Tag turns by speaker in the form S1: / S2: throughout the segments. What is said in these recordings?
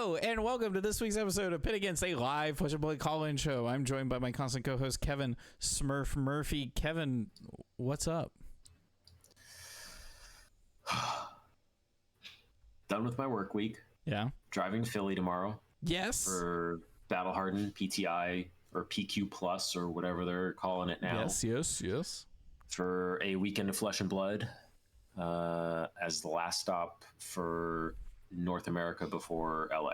S1: Hello, and welcome to this week's episode of Pit Against, a live Push and Play call-in show. I'm joined by my constant co-host, Kevin Smurf Murphy. Kevin, what's up?
S2: Done with my work week.
S1: Yeah.
S2: Driving to Philly tomorrow.
S1: Yes.
S2: For Battle Hardened PTI or PQ Plus or whatever they're calling it now.
S1: Yes.
S2: For a weekend of Flesh and Blood as the last stop for North America before LA.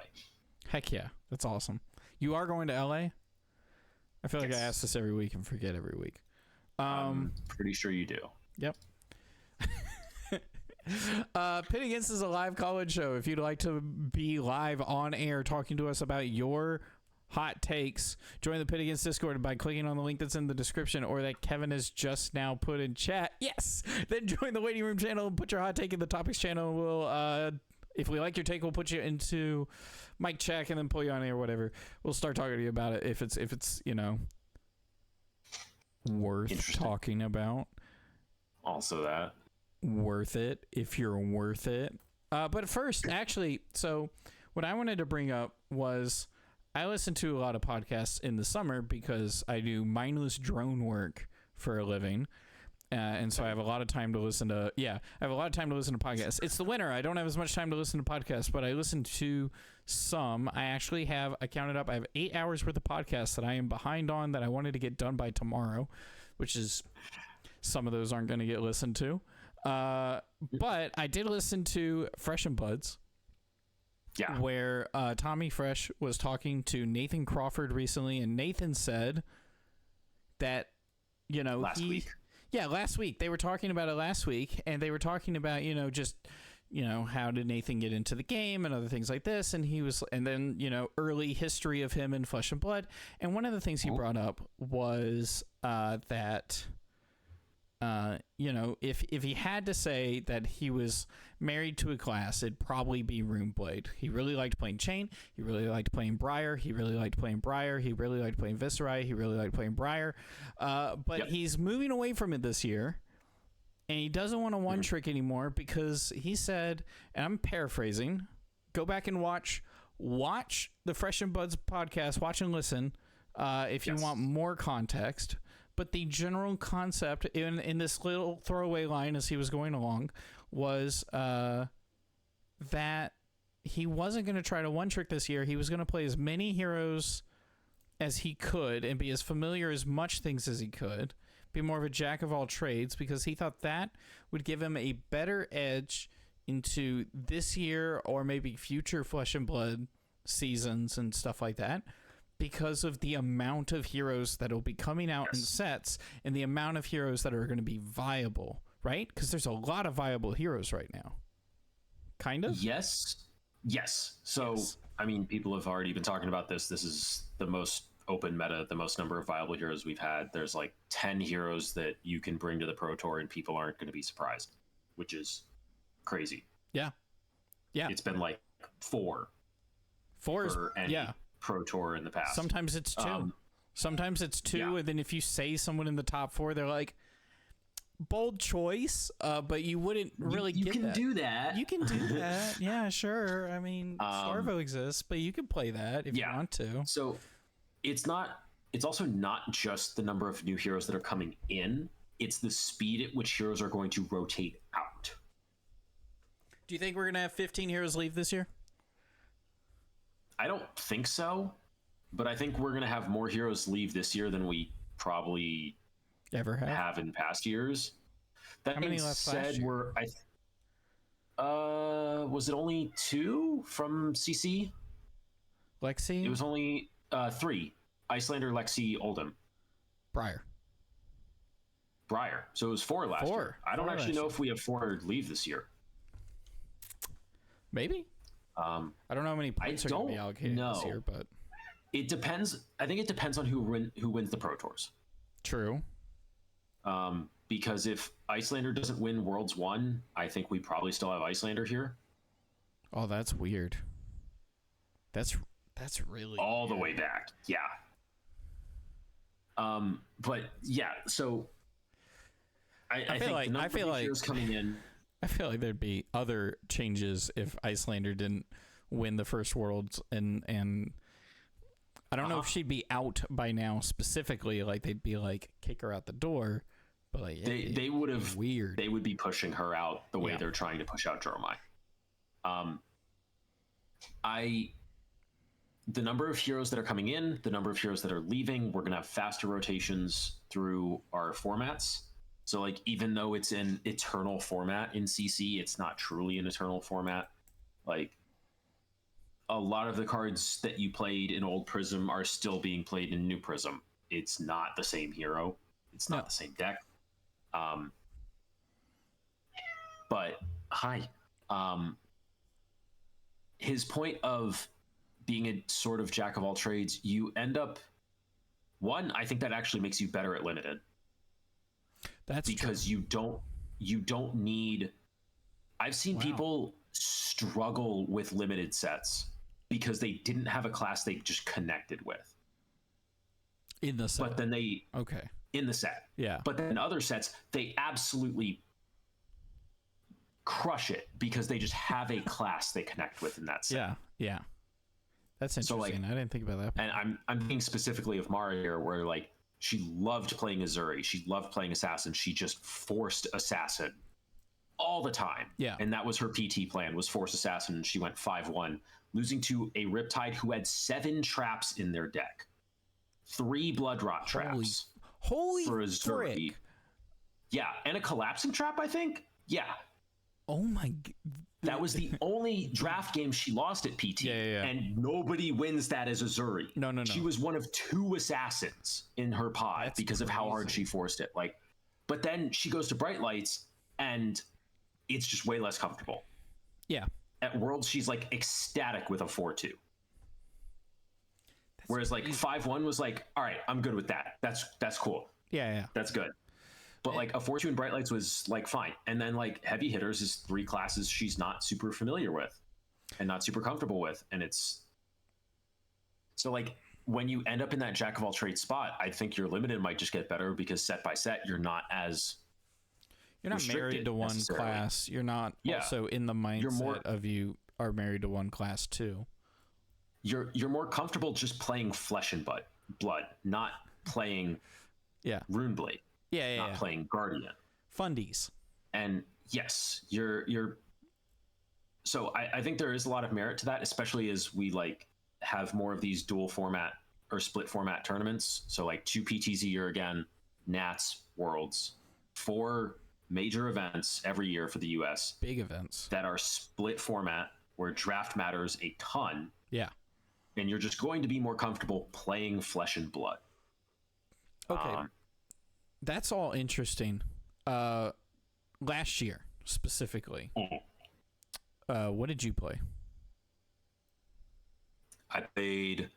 S1: Heck yeah. That's awesome. You are going to LA? I feel like I ask this every week and forget every week.
S2: I'm pretty sure you do.
S1: Yep. Pit Against is a live call-in show. If you'd like to be live on air talking to us about your hot takes, join the Pit Against Discord by clicking on the link that's in the description or that Kevin has just now put in chat. Yes! Then join the waiting room channel and put your hot take in the topics channel. We'll, if we like your take, we'll put you into mic check and then pull you on air or whatever. We'll start talking to you about it if it's you know, worth talking about.
S2: Also that.
S1: Worth it if you're worth it. But first, actually, so what I wanted to bring up was I listen to a lot of podcasts in the summer because I do mindless drone work for a living. And so I have a lot of time to listen to, podcasts. It's the winter. I don't have as much time to listen to podcasts, but I listen to some. I actually have, I counted up, I have 8 hours worth of podcasts that I am behind on that I wanted to get done by tomorrow, which is, some of those aren't going to get listened to. But I did listen to Fresh and Buds.
S2: Yeah.
S1: Where Tommy Fresh was talking to Nathan Crawford recently, and Nathan said that, you know,
S2: last week.
S1: Yeah, last week. They were talking about it last week, and they were talking about, you know, just, you know, how did Nathan get into the game and other things like this, and then, you know, early history of him in Flesh and Blood. And one of the things he brought up was that you know, if he had to say that he was married to a class, it'd probably be Runeblade. He really liked playing Chain. He really liked playing Briar. He really liked playing Briar. He really liked playing Viscerai. He really liked playing Briar. But he's moving away from it this year, and he doesn't want to one-trick anymore because he said, and I'm paraphrasing, go back and watch the Fresh and Buds podcast, watch and listen if you want more context. But the general concept in this little throwaway line as he was going along was that he wasn't going to try to one-trick this year. He was going to play as many heroes as he could and be as familiar as much things as he could, be more of a jack of all trades, because he thought that would give him a better edge into this year or maybe future Flesh and Blood seasons and stuff like that, because of the amount of heroes that will be coming out in sets and the amount of heroes that are going to be viable, right? Because there's a lot of viable heroes right now. Kind of?
S2: Yes. So, I mean, people have already been talking about this. This is the most open meta, the most number of viable heroes we've had. There's like 10 heroes that you can bring to the Pro Tour and people aren't going to be surprised, which is crazy. Yeah. It's been like four for any Pro Tour in the past.
S1: Sometimes it's two. And then if you say someone in the top four, they're like, bold choice, but you wouldn't really get that. You can do that. You can do that. Yeah, sure. I mean, Starvo exists, but you can play that if you want to.
S2: So it's also not just the number of new heroes that are coming in. It's the speed at which heroes are going to rotate out.
S1: Do you think we're going to have 15 heroes leave this year?
S2: I don't think so, but I think we're going to have more heroes leave this year than we probably
S1: ever have
S2: in past years. That being said, was it only 2 from CC?
S1: Lexi?
S2: It was only 3. Icelander, Lexi, Oldhim. Briar. So it was 4 last year. I don't actually know if we have 4 leave this year.
S1: Maybe. I don't know how many points are going to be allocated this year, but
S2: it depends. I think it depends on who wins the Pro Tours.
S1: True.
S2: Because if Icelander doesn't win Worlds 1, I think we probably still have Icelander here.
S1: Oh, that's weird. That's really
S2: all weird. The way back. Yeah. But yeah, so I feel like coming in.
S1: I feel like there'd be other changes if Icelander didn't win the first Worlds, and I don't know if she'd be out by now specifically, like they'd be like kick her out the door, but like
S2: they would have
S1: weird.
S2: They would be pushing her out the way they're trying to push out Dromai. The number of heroes that are coming in, the number of heroes that are leaving, we're gonna have faster rotations through our formats. So like even though it's an eternal format in CC, it's not truly an eternal format. Like a lot of the cards that you played in old Prism are still being played in new Prism. It's not the same hero. It's not the same deck. But his point of being a sort of jack of all trades, you end up I think that actually makes you better at limited.
S1: That's
S2: because
S1: true.
S2: you don't need. I've seen people struggle with limited sets because they didn't have a class they just connected with
S1: in the set.
S2: But then in the set.
S1: Yeah.
S2: But then other sets, they absolutely crush it because they just have a class they connect with in that set.
S1: Yeah. Yeah. That's interesting. So, like, I didn't think about that.
S2: And I'm thinking specifically of Mara here, where like she loved playing Azuri, she loved playing Assassin. She just forced Assassin all the time.
S1: Yeah.
S2: And that was her PT plan, was force Assassin, and she went 5-1, losing to a Riptide who had 7 traps in their deck. 3 Blood Rot traps.
S1: Holy
S2: for Azuri.
S1: frick.
S2: Yeah, and a collapsing trap, I think. Yeah.
S1: Oh my.
S2: That was the only draft game she lost at PT.
S1: Yeah.
S2: And nobody wins that as Azuri.
S1: No.
S2: She was one of 2 assassins in her pod because of how hard she forced it. Like, but then she goes to Bright Lights and it's just way less comfortable.
S1: Yeah.
S2: At Worlds, she's like ecstatic with a 4-2. Whereas like 5-1 was like, all right, I'm good with that. That's cool.
S1: Yeah.
S2: That's good. But like a 4-2 in Bright Lights was like fine. And then like Heavy Hitters is 3 classes she's not super familiar with and not super comfortable with. And it's so like when you end up in that jack of all trades spot, I think your limited might just get better because set by set you're not
S1: married to one class. You're not also in the mindset of you are married to one class too.
S2: You're more comfortable just playing Flesh and Blood, not playing Runeblade. Not playing Guardian.
S1: Fundies.
S2: And yes, you're so I think there is a lot of merit to that, especially as we like have more of these dual format or split format tournaments. So like 2 PTs a year again, Nats, Worlds, 4 major events every year for the US.
S1: Big events
S2: that are split format where draft matters a ton.
S1: Yeah.
S2: And you're just going to be more comfortable playing Flesh and Blood.
S1: Okay. That's all interesting. Last year, specifically, what did you play?
S2: I played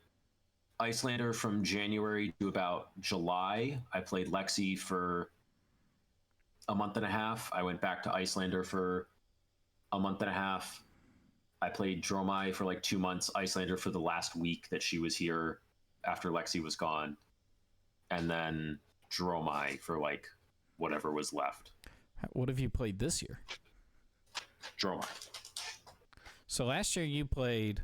S2: Icelander from January to about July. I played Lexi for a month and a half. I went back to Icelander for a month and a half. I played Dromai for like 2 months, Icelander for the last week that she was here after Lexi was gone. And then Dromai for like whatever was left.
S1: What have you played this year?
S2: Dromai.
S1: So last year you played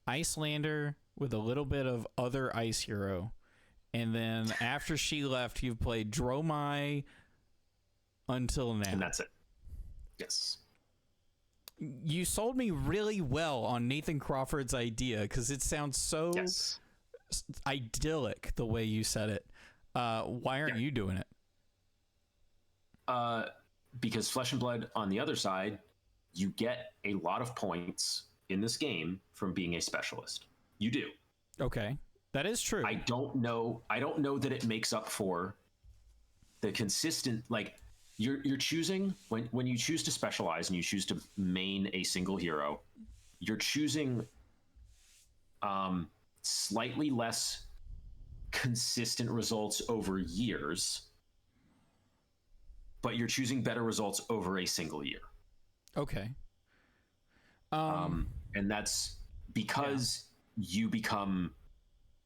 S1: Icelander with a little bit of other ice hero, and then after she left you've played Dromai until now.
S2: And that's it. Yes.
S1: You sold me really well on Nathan Crawford's idea because it sounds so idyllic the way you said it. Why aren't you doing it?
S2: Because Flesh and Blood on the other side, you get a lot of points in this game from being a specialist. You do.
S1: Okay. That is true.
S2: I don't know that it makes up for the consistent, like you're choosing when you choose to specialize and you choose to main a single hero, you're choosing slightly less consistent results over years, but you're choosing better results over a single year.
S1: Okay.
S2: And that's because you become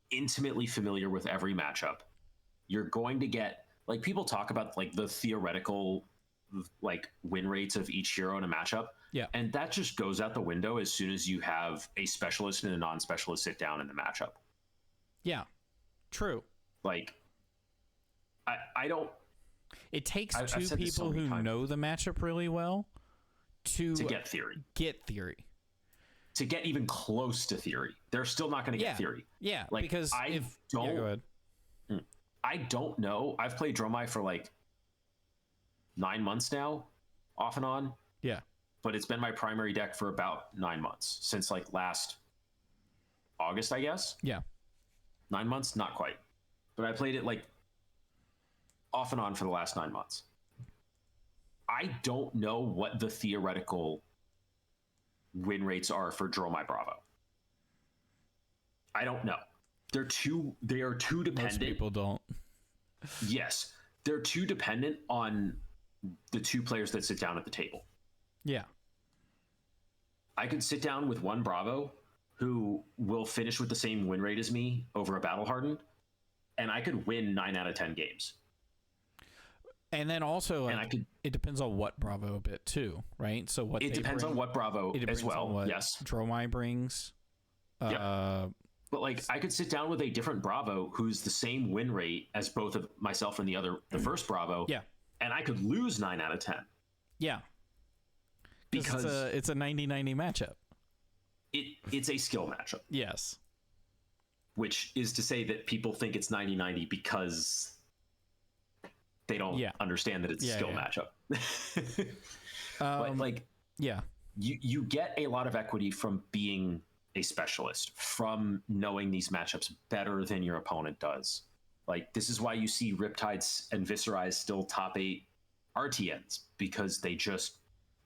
S2: intimately familiar with every matchup. You're going to get, like, people talk about like the theoretical like win rates of each hero in a matchup.
S1: Yeah.
S2: And that just goes out the window as soon as you have a specialist and a non-specialist sit down in the matchup.
S1: Yeah. True.
S2: Like, I don't...
S1: It takes
S2: I've
S1: two
S2: said this so
S1: people
S2: many
S1: who
S2: times.
S1: know the matchup really well to
S2: get theory. To get even close to theory. They're still not going to get theory.
S1: Yeah,
S2: like,
S1: because
S2: I don't...
S1: Yeah, go ahead.
S2: I don't know. I've played Dromai for like 9 months now, off and on.
S1: Yeah.
S2: But it's been my primary deck for about 9 months, since like last August, I guess.
S1: Yeah.
S2: 9 months? Not quite. But I played it like off and on for the last 9 months. I don't know what the theoretical win rates are for Dromai Bravo. I don't know. They are too dependent.
S1: Most people don't.
S2: Yes. They're too dependent on the two players that sit down at the table.
S1: Yeah.
S2: I could sit down with one Bravo who will finish with the same win rate as me over a Battle Hardened, and I could win 9 out of 10 games.
S1: And then also, it depends on what Bravo a bit too, right? So what
S2: it depends on what Bravo as well. Yes,
S1: Dromai brings.
S2: Yeah. But like, I could sit down with a different Bravo who's the same win rate as both of myself and the first Bravo.
S1: Yeah.
S2: And I could lose 9 out of 10.
S1: Yeah. Because it's a 90-90 matchup.
S2: It's a skill matchup.
S1: Yes.
S2: Which is to say that people think it's 90-90 because they don't understand that it's a skill matchup. But like, you get a lot of equity from being a specialist, from knowing these matchups better than your opponent does. Like, this is why you see Riptides and Viscerais still top 8 RTNs, because they just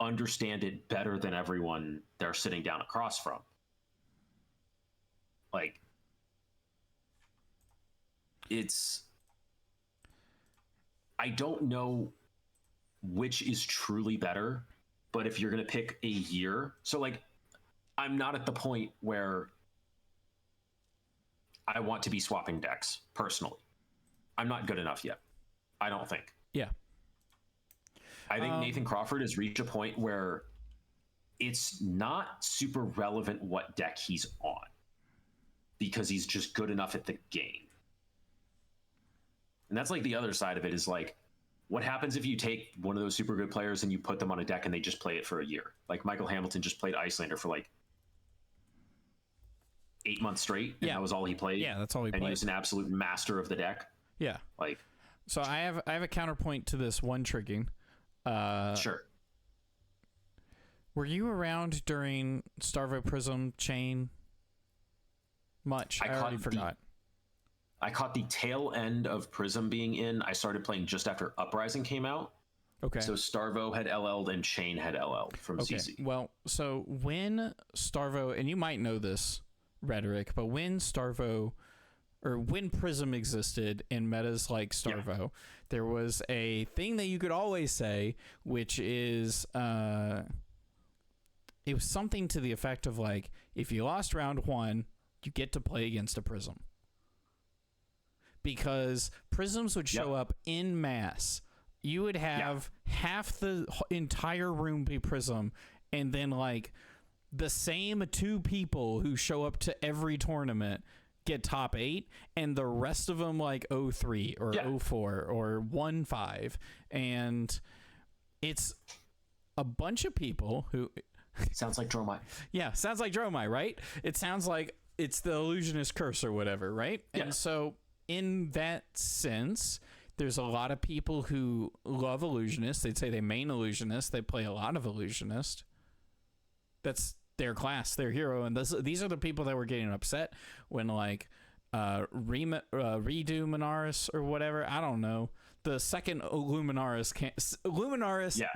S2: understand it better than everyone they're sitting down across from. Like, I don't know which is truly better, but if you're going to pick a year, so like, I'm not at the point where I want to be swapping decks personally. I'm not good enough yet, I don't think.
S1: Yeah.
S2: I think Nathan Crawford has reached a point where it's not super relevant what deck he's on, because he's just good enough at the game. And that's like the other side of it, is like, what happens if you take one of those super good players and you put them on a deck and they just play it for a year? Like Michael Hamilton just played Icelander for like 8 months straight, and that was all he played.
S1: Yeah, that's all he played.
S2: And he was an absolute master of the deck.
S1: Yeah.
S2: Like,
S1: so I have a counterpoint to this one tricking.
S2: Sure.
S1: Were you around during Starvo Prism chain much? I already forgot.
S2: I caught the tail end of Prism being in. I started playing just after Uprising came out.
S1: Okay.
S2: So Starvo had LL'd and Chain had LL'd from CC.
S1: Well, so when Starvo, and you might know this, Rhetoric, but when Starvo, or when Prism existed in metas like Starvo, there was a thing that you could always say, which is, it was something to the effect of like, if you lost round 1, you get to play against a Prism. Because Prisms would show up in mass. You would have half the entire room be Prism, and then like the same 2 people who show up to every tournament get top 8, and the rest of them like 0-3 or 0-4 or 1-5. And it's a bunch of people who...
S2: Sounds like Dromai.
S1: Yeah, sounds like Dromai, right? It sounds like it's the illusionist curse or whatever, right?
S2: Yeah.
S1: And so in that sense, there's a lot of people who love illusionists. They'd say they main illusionist. They play a lot of illusionist. That's their class, their hero. And these are the people that were getting upset when like redo Minaris or whatever. I don't know. The second Luminaris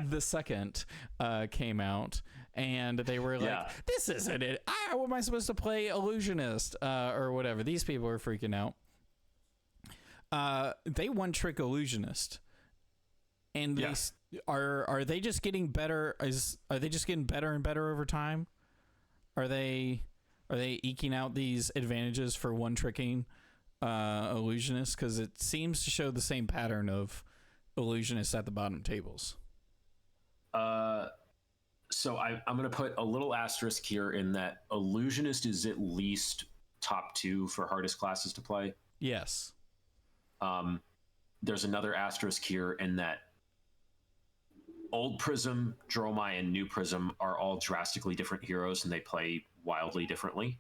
S1: the second came out, and they were like, this isn't it. How am I supposed to play illusionist or whatever? These people are freaking out. They one trick illusionist, and they are they just getting better? Are they just getting better and better over time? Are they eking out these advantages for one tricking illusionists? Because it seems to show the same pattern of illusionists at the bottom tables.
S2: So I'm going to put a little asterisk here in that Illusionist is at least top 2 for hardest classes to play.
S1: Yes.
S2: There's another asterisk here in that Old Prism, Dromai, and New Prism are all drastically different heroes, and they play wildly differently.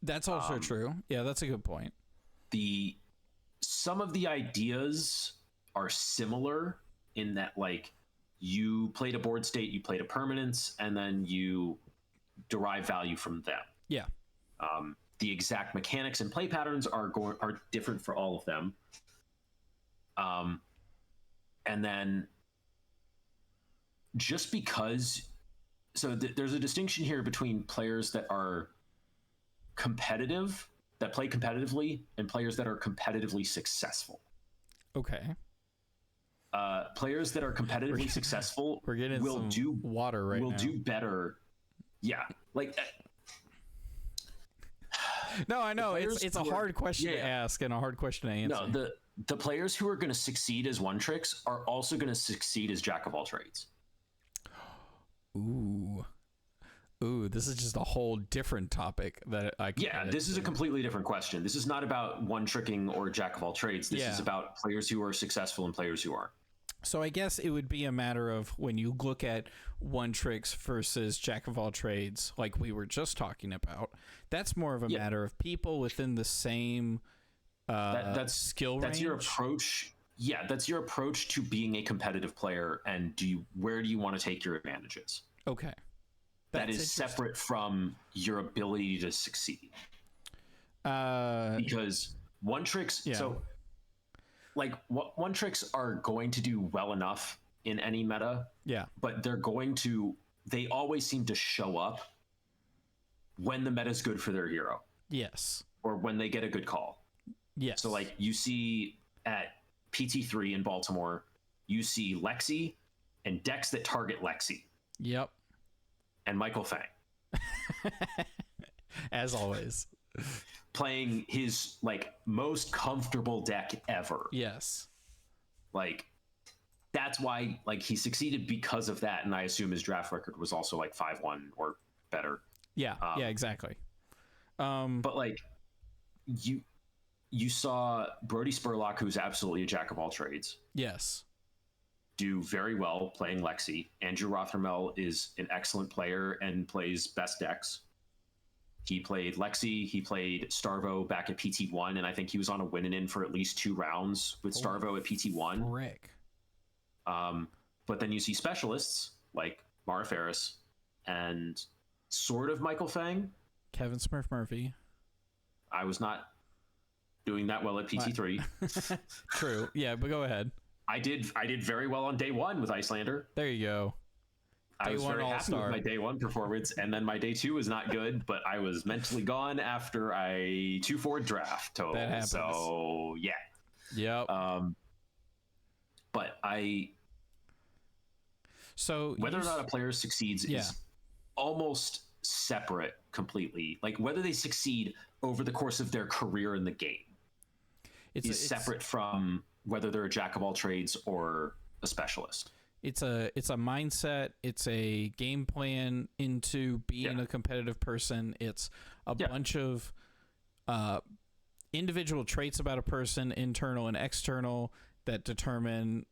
S1: That's also true. Yeah, that's a good point.
S2: Some of the ideas are similar in that, like, you played a board state, you played a permanence, and then you derive value from them.
S1: Yeah.
S2: The exact mechanics and play patterns are different for all of them. And then just because, so there's a distinction here between players that are competitive, that play competitively, and players that are competitively successful.
S1: Okay.
S2: Players that are competitively successful will do
S1: water right now.
S2: Will do better. Yeah, like.
S1: No, I know it's a hard question to ask and a hard question to answer.
S2: No, the players who are going to succeed as one tricks are also going to succeed as jack of all trades.
S1: Ooh, this is just a whole different topic that I can.
S2: Yeah, this is a completely different question. This is not about one tricking or jack of all trades. This is about players who are successful and players who aren't.
S1: So I guess it would be a matter of when you look at one tricks versus jack of all trades, like we were just talking about, that's more of a matter of people within the same that's skill range.
S2: That's your approach. Yeah, that's your approach to being a competitive player, and where do you want to take your advantages?
S1: Okay.
S2: That is separate from your ability to succeed. Because one tricks, so like one tricks are going to do well enough in any meta.
S1: Yeah.
S2: But they always seem to show up when the meta is good for their hero.
S1: Yes.
S2: Or when they get a good call.
S1: Yes.
S2: So like you see at PT3 in Baltimore, you see Lexi and decks that target Lexi.
S1: Yep.
S2: And Michael Fang.
S1: As always.
S2: Playing his like most comfortable deck ever.
S1: Yes.
S2: Like that's why like he succeeded because of that, and I assume his draft record was also like 5-1 or better.
S1: Yeah. Yeah, exactly.
S2: But like you saw Brody Spurlock, who's absolutely a jack of all trades.
S1: Yes.
S2: Do very well playing Lexi. Andrew Rothermel is an excellent player and plays best decks. He played Lexi, he played Starvo back at PT1, and I think he was on a win-in for at least 2 rounds with Starvo at PT1.
S1: Frick.
S2: But then you see specialists like Mara Ferris and sort of Michael Fang.
S1: Kevin Smurf Murphy.
S2: I was not doing that well at PT3.
S1: True. Yeah, but go ahead.
S2: I did very well on day 1 with Icelander.
S1: There you go.
S2: I was very happy with my day 1 performance, and then my day 2 was not good, but I was mentally gone after I 2-4 draft total.
S1: That happens.
S2: So yeah.
S1: Yep.
S2: But
S1: so
S2: whether or not a player succeeds is almost separate completely. Like whether they succeed over the course of their career in the game is separate from whether they're a jack of all trades or a specialist.
S1: It's a mindset. It's a game plan into being a competitive person. It's a bunch of individual traits about a person, internal and external, that determine,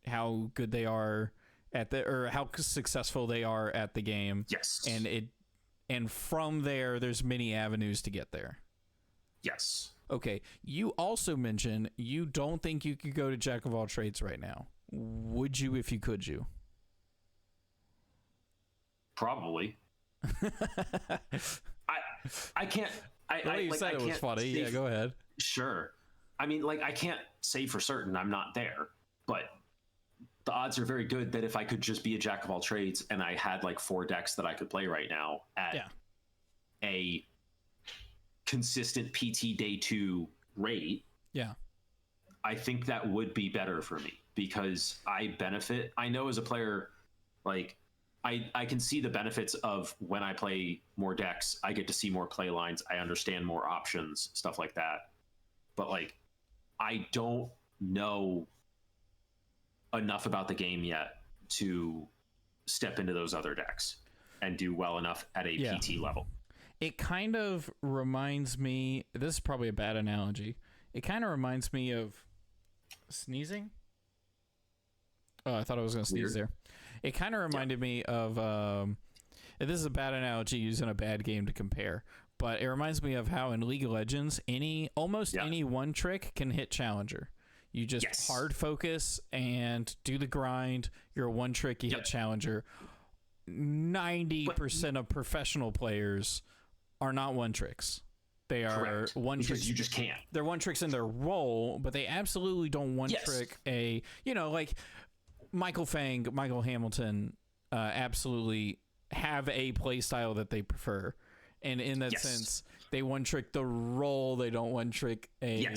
S1: how good they are or how successful they are at the game.
S2: Yes.
S1: And from there, there's many avenues to get there.
S2: Yes.
S1: Okay. You also mentioned you don't think you could go to jack of all trades right now. Would you if you could you?
S2: Probably. I can't.
S1: The way you said it was funny. Yeah, go ahead.
S2: Sure. I mean, like, I can't say for certain I'm not there, but the odds are very good that if I could just be a jack of all trades and I had like 4 decks that I could play right now at a consistent PT day 2 rate.
S1: Yeah.
S2: I think that would be better for me because I benefit. I know as a player, like I can see the benefits of when I play more decks, I get to see more play lines. I understand more options, stuff like that. But like, I don't know enough about the game yet to step into those other decks and do well enough at a PT level.
S1: It kind of reminds me, this is probably a bad analogy. It kind of reminds me of sneezing. Oh, I thought I was going to sneeze there. It kind of reminded me of, this is a bad analogy using a bad game to compare, but it reminds me of how in League of Legends, almost any one trick can hit Challenger. You just hard focus and do the grind. You're a one trick, you hit Challenger. 90% of professional players are not one tricks. They are one tricks.
S2: Because you just can't.
S1: They're one tricks in their role, but they absolutely don't one trick a, like Michael Hamilton absolutely have a play style that they prefer. And in that sense, they one trick the role. They don't one trick a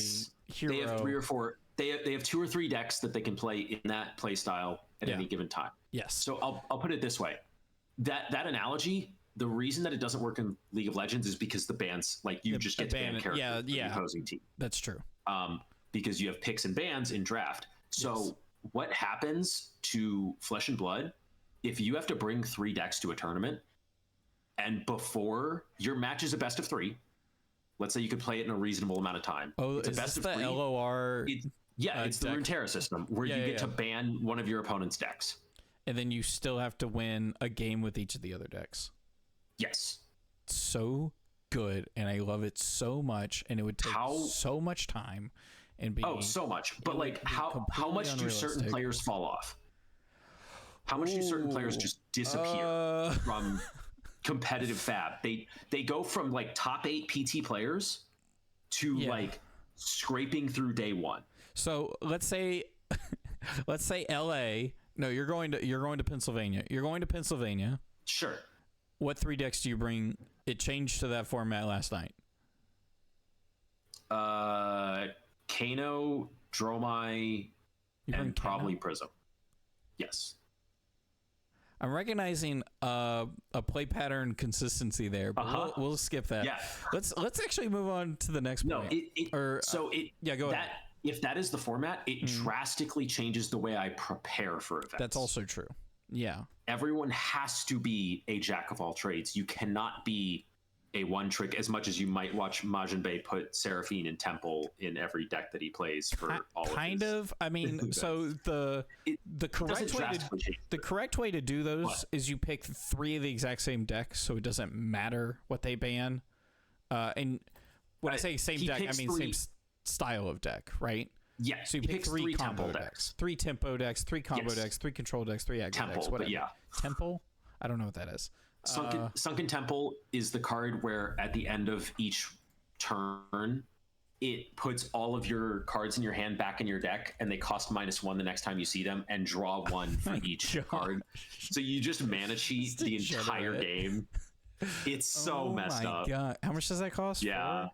S1: hero.
S2: They have 3 or 4. They have 2 or 3 decks that they can play in that play style at any given time.
S1: Yes.
S2: So I'll put it this way. That analogy, the reason that it doesn't work in League of Legends is because the bans, like you just get to ban characters the opposing team.
S1: That's true.
S2: Because you have picks and bans in draft. So what happens to Flesh and Blood if you have to bring 3 decks to a tournament and before your match is a best of 3, let's say you could play it in a reasonable amount of time.
S1: Oh, it's a best of 3? LOR?
S2: It's the Runeterra system where you get to ban one of your opponent's decks.
S1: And then you still have to win a game with each of the other decks.
S2: Yes.
S1: So good, and I love it so much, and it would take so much time and be
S2: so much. But like how much do certain players fall off? How much do certain players just disappear from competitive fab? They go from like top 8 PT players to like scraping through day 1.
S1: So let's say LA. No, you're going to Pennsylvania. You're going to Pennsylvania.
S2: Sure.
S1: What 3 decks do you bring? It changed to that format last night.
S2: Kano, Dromai, and probably Prism. Yes.
S1: I'm recognizing a play pattern consistency there, but we'll skip that.
S2: Yeah.
S1: Let's actually move on to the next point.
S2: Go ahead. If that is the format, it drastically changes the way I prepare for events.
S1: That's also true. Yeah.
S2: Everyone has to be a jack of all trades. You cannot be a one trick as much as you might watch Majin Bey put Seraphine and Temple in every deck that he plays for all of his. I mean,
S1: so the correct way to do those is you pick 3 of the exact same decks, so it doesn't matter what they ban. And when I say same deck, I mean same style of deck, right?
S2: Yeah.
S1: So you pick 3 combo decks, 3 tempo decks, 3 combo decks, 3 control decks, 3 aggro decks. Whatever. Temple? I don't know what that is.
S2: Sunken Temple is the card where at the end of each turn, it puts all of your cards in your hand back in your deck, and they cost -1 the next time you see them, and draw 1 for each card. So you just mana cheat the entire game. It's so messed up.
S1: God. How much does that cost?
S2: Yeah.
S1: 4?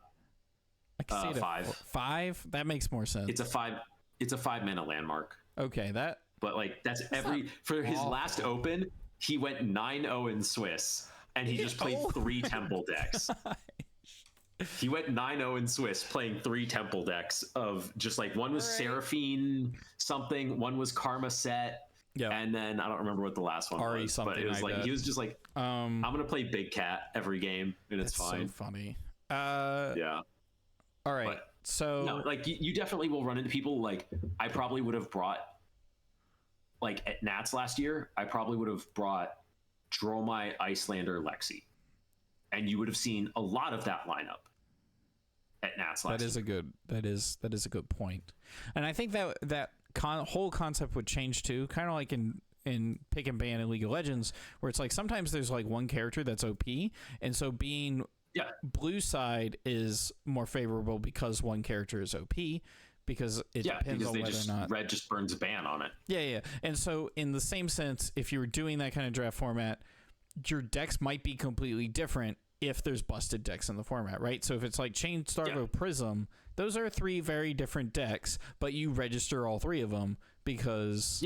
S1: I can see
S2: 5.
S1: 5? That makes more sense.
S2: It's a 5 mana landmark.
S1: Okay,
S2: But like that's for his last open, he went 9-0 in Swiss, and he just played 3 Temple decks. He went 9-0 in Swiss playing 3 Temple decks of just like one was Seraphine something, one was Karma Set, and then I don't remember what the last one was. But it was like he was just like, I'm gonna play Big Cat every game, and it's fine.
S1: So funny.
S2: Yeah.
S1: All right. So
S2: like you definitely will run into people like I probably would have brought. Like at Nats last year, I probably would have brought Dromai, Icelander, Lexi, and you would have seen a lot of that lineup at Nats last year.
S1: That is a good point, and I think that whole concept would change too, kind of like in pick and ban in League of Legends, where it's like sometimes there's like one character that's OP, and so being blue side is more favorable because one character is OP. Because it depends on whether or not
S2: red just burns a ban on it.
S1: Yeah. And so in the same sense, if you were doing that kind of draft format, your decks might be completely different if there's busted decks in the format, right? So if it's like Chain Starvo Prism, those are 3 very different decks, but you register all 3 of them because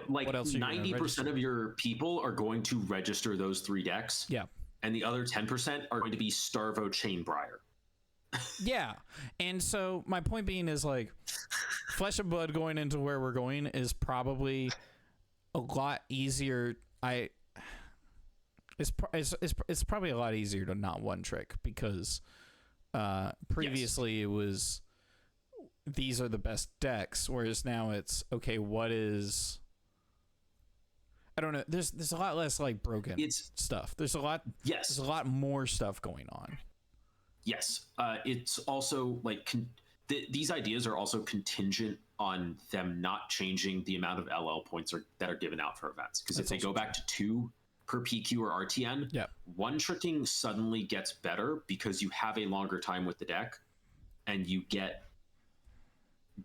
S2: like 90% of your people are going to register those 3 decks.
S1: Yeah.
S2: And the other 10% are going to be Starvo Chainbriar.
S1: Yeah. And so my point being is like Flesh and Blood going into where we're going is probably a lot easier it's probably a lot easier to not one trick because previously it was these are the best decks, whereas now it's okay. What is I don't know. There's a lot less like broken stuff. There's a lot.
S2: Yes.
S1: There's a lot more stuff going on.
S2: Yes. It's also like these ideas are also contingent on them not changing the amount of LL points that are given out for events. Because if they go back to 2 per PQ or RTN, one tricking suddenly gets better because you have a longer time with the deck, and you get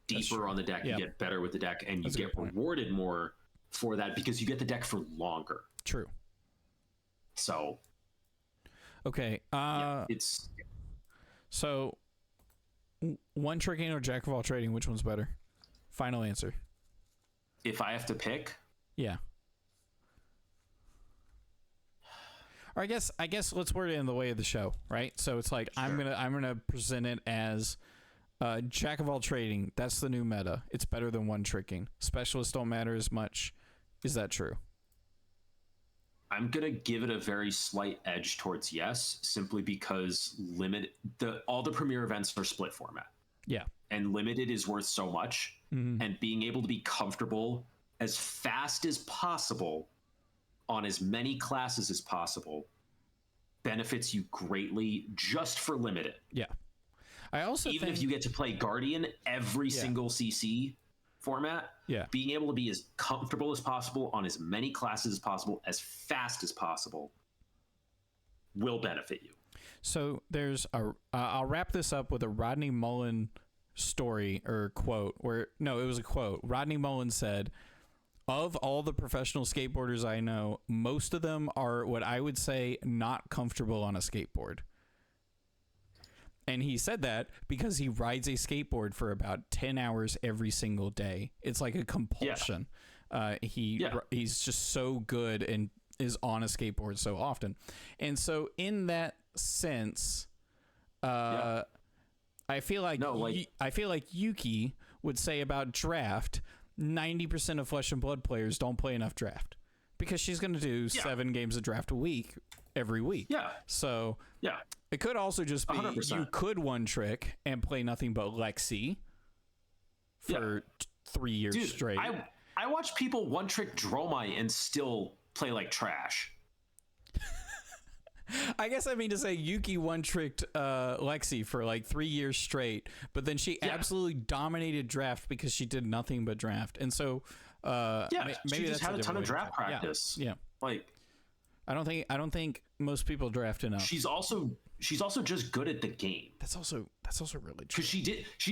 S2: deeper on the deck. You get better with the deck, and you get rewarded more for that because you get the deck for longer.
S1: True.
S2: So
S1: okay,
S2: it's
S1: so one tricking or jack of all trading, which one's better? Final answer.
S2: If I have to pick,
S1: or I guess let's word it in the way of the show, right? So it's like I'm gonna present it as jack of all trading. That's the new meta. It's better than one tricking. Specialists don't matter as much. Is that true?
S2: I'm gonna give it a very slight edge towards yes, simply because all the premier events are split format. Yeah. And limited is worth so much, and being able to be comfortable as fast as possible on as many classes as possible benefits you greatly just for limited. Yeah. I also even if you get to play Guardian every single CC format, being able to be as comfortable as possible on as many classes as possible as fast as possible will benefit you. So there's I'll wrap this up with a Rodney Mullen story or quote it was a quote. Rodney Mullen said, "Of all the professional skateboarders I know, most of them are what I would say not comfortable on a skateboard." And he said that because he rides a skateboard for about 10 hours every single day. It's like a compulsion. He's just so good and is on a skateboard so often. And so in that sense, I feel like Yuki would say about draft, 90% of Flesh and Blood players don't play enough draft because she's going to do 7 games of draft a week every week. Yeah. So it could also just be 100%. You could one trick and play nothing but Lexi for 3 years straight. I watch people one trick Dromai and still play like trash. I guess I mean to say Yuki one tricked Lexi for like 3 years straight, but then she absolutely dominated draft because she did nothing but draft. And so maybe she just had a ton of draft practice. Yeah. Like I don't think most people draft enough. She's also just good at the game. That's also really true. Because she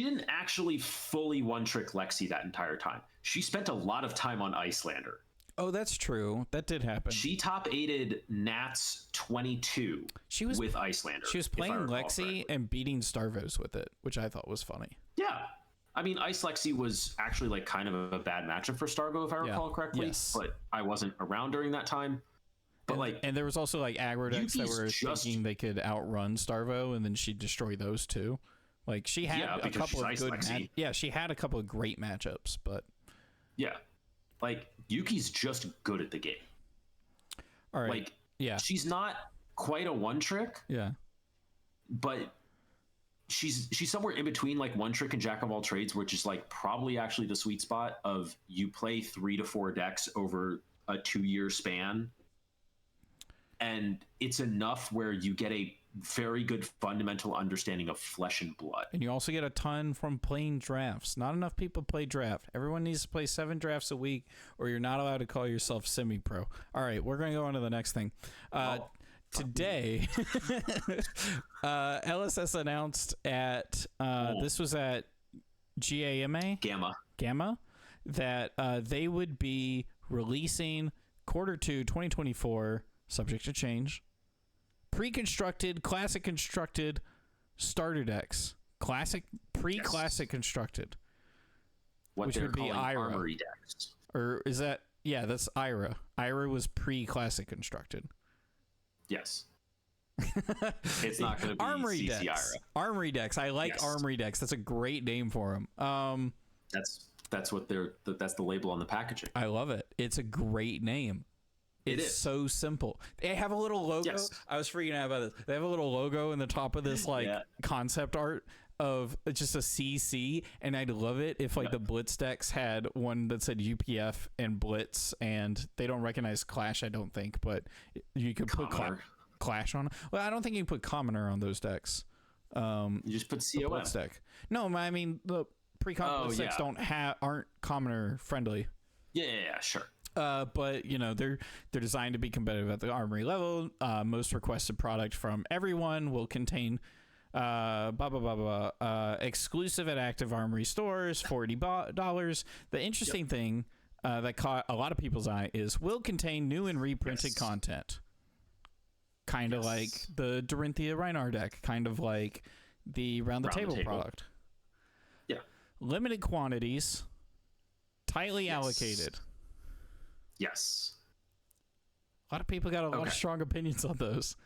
S2: didn't actually fully one trick Lexi that entire time. She spent a lot of time on Icelander. Oh, that's true. That did happen. She top 8'd Nats 22 with Icelander. She was playing Lexi and beating Starvos with it, which I thought was funny. Yeah. I mean, Ice Lexi was actually like kind of a bad matchup for Starvo, if I recall correctly. Yes. But I wasn't around during that time. But and there was also like aggro decks that were thinking they could outrun Starvo, and then she'd destroy those too. Like she had a couple of good she had a couple of great matchups, but like Yuki's just good at the game. All right. Like she's not quite a one trick. Yeah. But she's somewhere in between like one trick and jack of all trades, which is like probably actually the sweet spot of you play 3 to 4 decks over a 2-year span. And it's enough where you get a very good fundamental understanding of Flesh and Blood. And you also get a ton from playing drafts. Not enough people play draft. Everyone needs to play 7 drafts a week, or you're not allowed to call yourself semi-pro. All right, we're going to go on to the next thing. Today, LSS announced at, this was at GAMA? Gamma, that they would be releasing Q2 2024, subject to change, pre-constructed, classic constructed starter decks. Pre-classic constructed. Which would be Ira. Armory decks. Or is that, that's Ira. Ira was pre-classic constructed. Yes. It's not going to be Armory CC decks. Ira. Armory decks. I like Armory decks. That's a great name for them. That's what that's the label on the packaging. I love it. It's a great name.
S1: It's so simple. They have a little logo.
S2: Yes.
S1: I was freaking out about this. They have a little logo in the top of this concept art of just a CC, and I'd love it if the Blitz decks had one that said UPF and Blitz, and they don't recognize Clash, I don't think, but you could put Clash on. Well, I don't think you can put Commoner on those decks.
S2: You just put COM.
S1: Blitz deck. No, I mean the pre-con Blitz decks aren't Commoner friendly.
S2: Yeah, sure.
S1: But they're designed to be competitive at the Armory level. Most requested product from everyone will contain exclusive at active Armory stores, $40. The interesting thing that caught a lot of people's eye is will contain new and reprinted content. Kind of like the Dorinthia Rhinar deck, kind of like the Round the Table product.
S2: Yeah.
S1: Limited quantities, tightly allocated.
S2: Yes.
S1: A lot of people got a lot of strong opinions on those.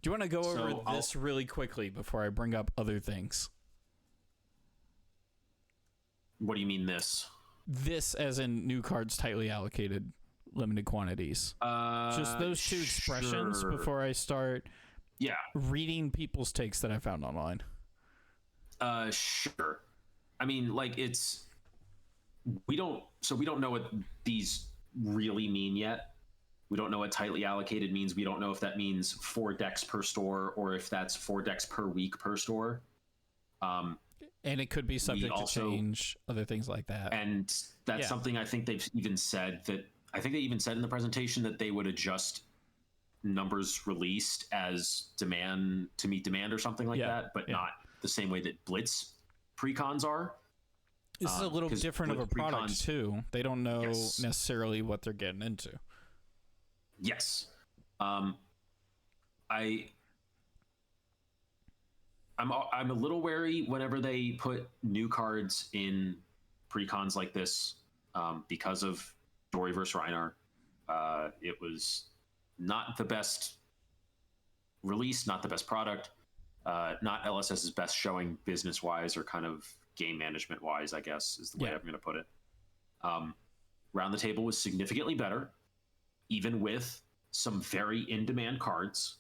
S1: Do you want to go over this really quickly before I bring up other things?
S2: What do you mean this?
S1: This as in new cards tightly allocated, limited quantities. Just those two expressions before I start reading people's takes that I found online.
S2: Sure. I mean, we don't know what these really mean yet. We don't know what tightly allocated means. We don't know if that means 4 decks per store or if that's 4 decks per week per store.
S1: And it could be subject to change, other things like that.
S2: And that's something I think they've even said I think they even said in the presentation that they would adjust numbers released as demand to meet demand or something like that, but not the same way that Blitz precons are.
S1: This is a little different of a product too. They don't know necessarily what they're getting into.
S2: Yes. I'm a little wary whenever they put new cards in precons like this because of Dory vs. Rhinar. It was not the best release, not the best product, not LSS's best showing business-wise or kind of game management-wise, I guess, is the way I'm going to put it. Round the Table was significantly better, even with some very in-demand cards,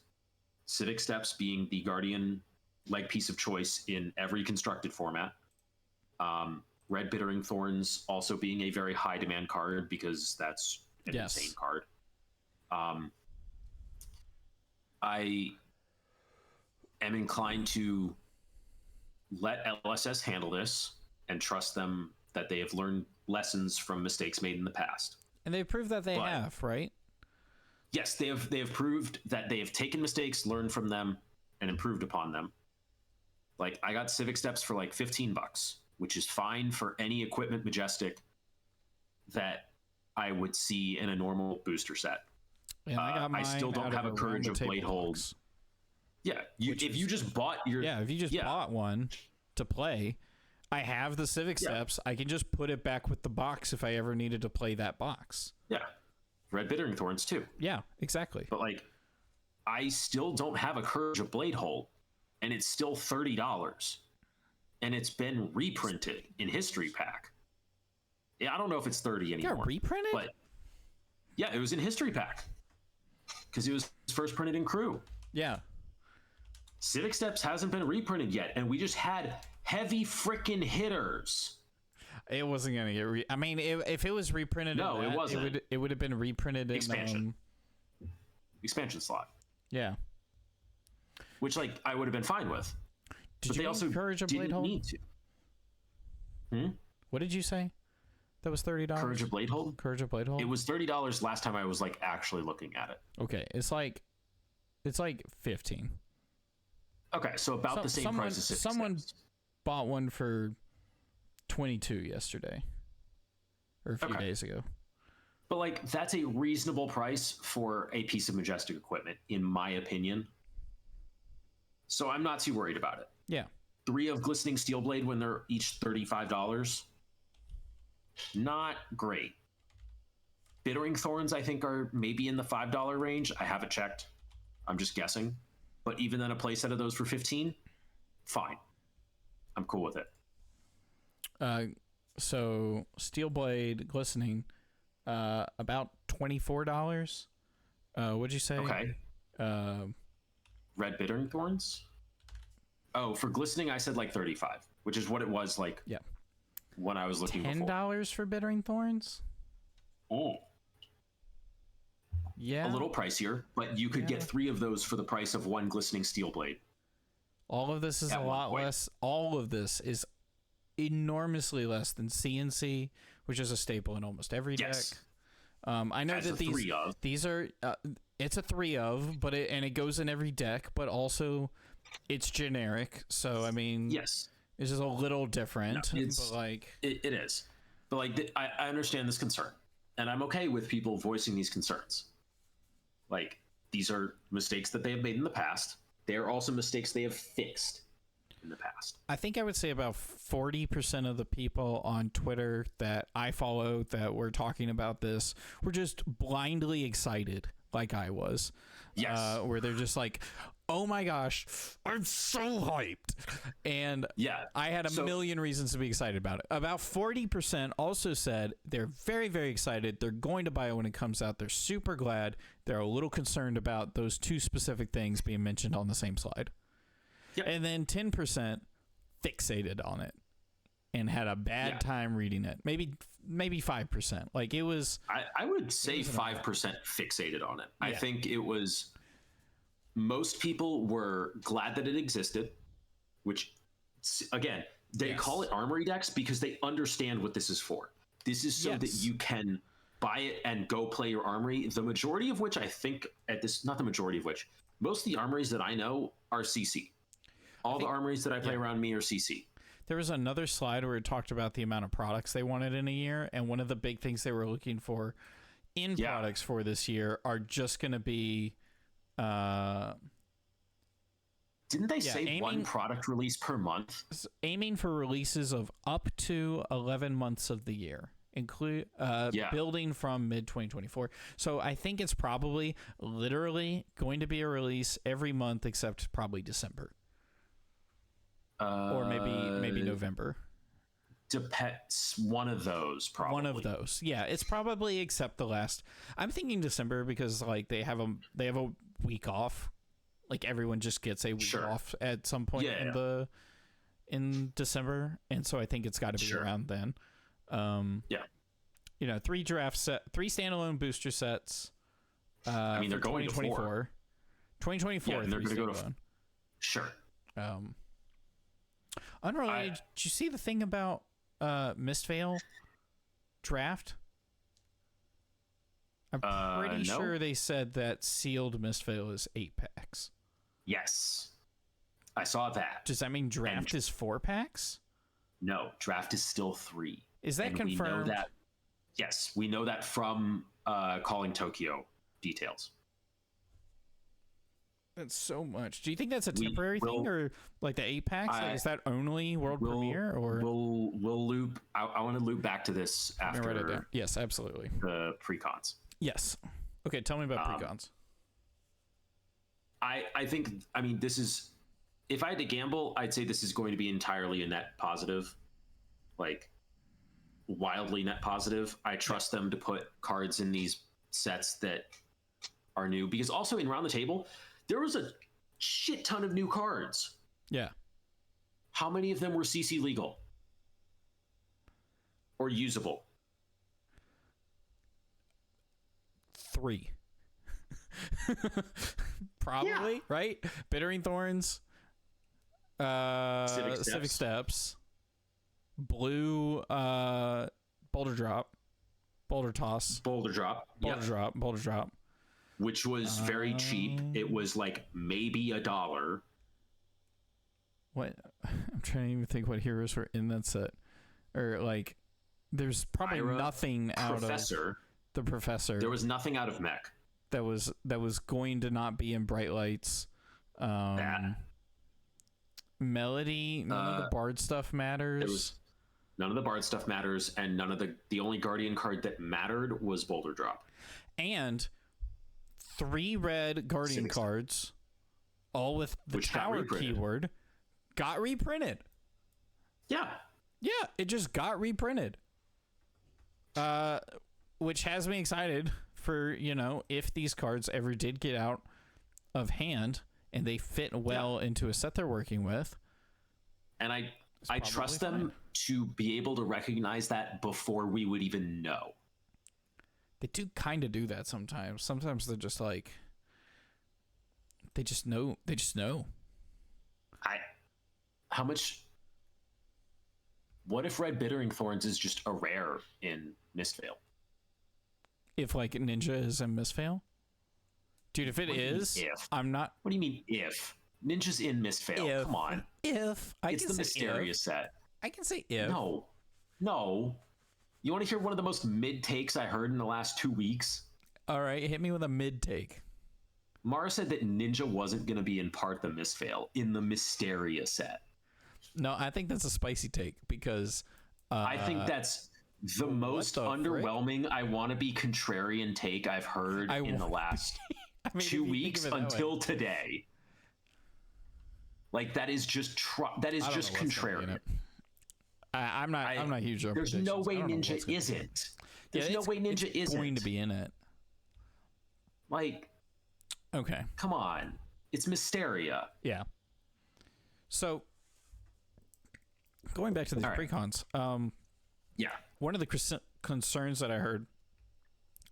S2: Civic Steps being the Guardian leg piece of choice in every constructed format. Red Bittering Thorns also being a very high demand card because that's an insane card. I am inclined to let LSS handle this and trust them that they have learned lessons from mistakes made in the past.
S1: And they've proved that they have, right?
S2: Yes, they have proved that they have taken mistakes, learned from them, and improved upon them. Like, I got Civic Steps for like $15, which is fine for any equipment Majestic that I would see in a normal booster set.
S1: And I
S2: still don't have a Courage of Blade Hold. Yeah, if you just bought
S1: one to play, I have the Civic Steps. I can just put it back with the box if I ever needed to play that box.
S2: Yeah. Red Bittering Thorns too.
S1: Yeah, exactly.
S2: But I still don't have a Courage of Blade Hold, and it's still $30, and it's been reprinted in History Pack. Yeah, I don't know if it's 30 anymore.
S1: Got reprinted?
S2: But yeah, it was in History Pack because it was first printed in Crew.
S1: Yeah.
S2: Civic Steps hasn't been reprinted yet, and we just had heavy frickin' hitters.
S1: It wasn't gonna get. I mean, if it was reprinted,
S2: it wasn't.
S1: It would have been reprinted in
S2: expansion slot.
S1: Yeah,
S2: which I would have been fine with.
S1: Did you also Courage of Blade Hold?
S2: Need to.
S1: What did you say? That was $30.
S2: Courage of Blade Hold.
S1: Courage of Blade Hold.
S2: It was $30 last time I was actually looking at it.
S1: Okay, it's like 15.
S2: Okay, so about the same price as
S1: someone bought one for 22 yesterday or a few days ago.
S2: But that's a reasonable price for a piece of Majestic equipment, in my opinion. So I'm not too worried about it.
S1: Yeah.
S2: 3 of Glistening Steelblade when they're each $35. Not great. Bittering Thorns, I think, are maybe in the $5 range. I haven't checked. I'm just guessing. But even then, a playset of those for $15, fine. I'm cool with it.
S1: So Steelblade Glistening, about $24. What'd you say?
S2: Okay. Red Bittering Thorns? Oh, for glistening, I said like 35, which is what it was like.
S1: Yeah.
S2: When I was looking
S1: $10 for Bittering Thorns?
S2: Oh.
S1: Yeah.
S2: A little pricier, but you could get 3 of those for the price of 1 glistening steel blade.
S1: All of this is a lot less. All of this is enormously less than CNC, which is a staple in almost every deck. I know that these are it's a 3 of, but it goes in every deck, but also it's generic. So I mean,
S2: yes,
S1: it's just a little different.
S2: No,
S1: but like
S2: it is, but like I understand this concern, and I'm okay with people voicing these concerns. Like, these are mistakes that they have made in the past. They are also mistakes they have fixed in the past.
S1: I think I would say about 40% of the people on Twitter that I follow that were talking about this were just blindly excited, like I was.
S2: Yes.
S1: Where they're just like, oh my gosh, I'm so hyped. And I had a million reasons to be excited about it. About 40% also said they're very, very excited. They're going to buy it when it comes out. They're super glad. They're a little concerned about those 2 specific things being mentioned on the same slide. Yep. And then 10% fixated on it and had a bad time reading it. Maybe 5%. Like, it was...
S2: I would say 5% fixated on it. Yeah. I think it was... Most people were glad that it existed, which, again, they call it armory decks because they understand what this is for. This is so that you can buy it and go play your armory. The majority of which I think not the majority of which, most of the armories that I know are CC. All the armories that I play around me are CC.
S1: There was another slide where it talked about the amount of products they wanted in a year, and one of the big things they were looking for in products for this year are just going to be...
S2: Didn't they say 1 product release per month?
S1: Aiming for releases of up to 11 months of the year, building from mid-2024. So I think it's probably literally going to be a release every month except probably December. Or maybe November.
S2: Depends. One of those, probably.
S1: One of those. Yeah, it's probably except the last. I'm thinking December because like they have a week off. Like, everyone just gets a week off at some point in December, and so I think it's got to be around then. 3 standalone booster sets.
S2: I mean, they're going to
S1: 2024. 2024.
S2: Yeah, and they're going to go to sure.
S1: Unrelated. Did you see the thing about Mistveil draft? I'm pretty sure they said that sealed Mistveil is 8 packs.
S2: Yes, I saw that.
S1: Does that mean draft is 4 packs?
S2: No, draft is still 3.
S1: Is that confirmed?
S2: We know that. Yes, we know that from Calling Tokyo details.
S1: That's so much. Do you think that's a temporary thing, or like the 8 packs? Is that only world premiere, or
S2: we'll loop? I want to loop back to this after.
S1: Write it down. Yes, absolutely.
S2: The precons.
S1: Yes. Okay, tell me about precons.
S2: I think, I mean, this is, if I had to gamble, I'd say this is going to be entirely a net positive, like wildly net positive. I trust them to put cards in these sets that are new, because also in Round the Table, there was a shit ton of new cards.
S1: Yeah.
S2: How many of them were CC legal or usable?
S1: 3. Probably, right? Bittering Thorns, Civic Steps, Blue, Boulder Drop, Boulder Toss,
S2: Boulder Drop,
S1: Boulder Drop,
S2: which was very cheap. It was like maybe $1.
S1: What? I'm trying to even think what heroes were in that set, or like, there's probably nothing out of the Professor.
S2: There was nothing out of Mech.
S1: That was going to not be in Bright Lights. Melody, none of the Bard stuff matters.
S2: None of the Bard stuff matters, and none of the only Guardian card that mattered was Boulder Drop.
S1: And 3 red Guardian cards, all with the Tower keyword, got reprinted.
S2: Yeah.
S1: Yeah, it just got reprinted. Which has me excited for, if these cards ever did get out of hand and they fit well into a set they're working with.
S2: And I trust them to be able to recognize that before we would even know.
S1: They do kind of do that sometimes. Sometimes they're just like, they just know.
S2: How much? What if Red Bittering Thorns is just a rare in Mistveil?
S1: If like Ninja is a Mistveil? Dude, if it is, I'm not.
S2: What do you mean if? Ninja's in Mistveil. Come on.
S1: If.
S2: It's the Mysteria set.
S1: I can say if.
S2: No. You want to hear one of the most mid takes I heard in the last 2 weeks?
S1: All right, hit me with a mid take.
S2: Mara said that Ninja wasn't going to be in part the Mistveil in the Mysteria set.
S1: No, I think that's a spicy take because
S2: I think that's the most underwhelming I want to be contrarian take I've heard in the last 2 weeks until today. Like that is just contrarian.
S1: I'm not huge on
S2: There's no way Ninja isn't. There's no way Ninja isn't
S1: going to be in it.
S2: Like,
S1: okay,
S2: come on, it's Mysteria.
S1: Yeah. So going back to these precons, one of the concerns that I heard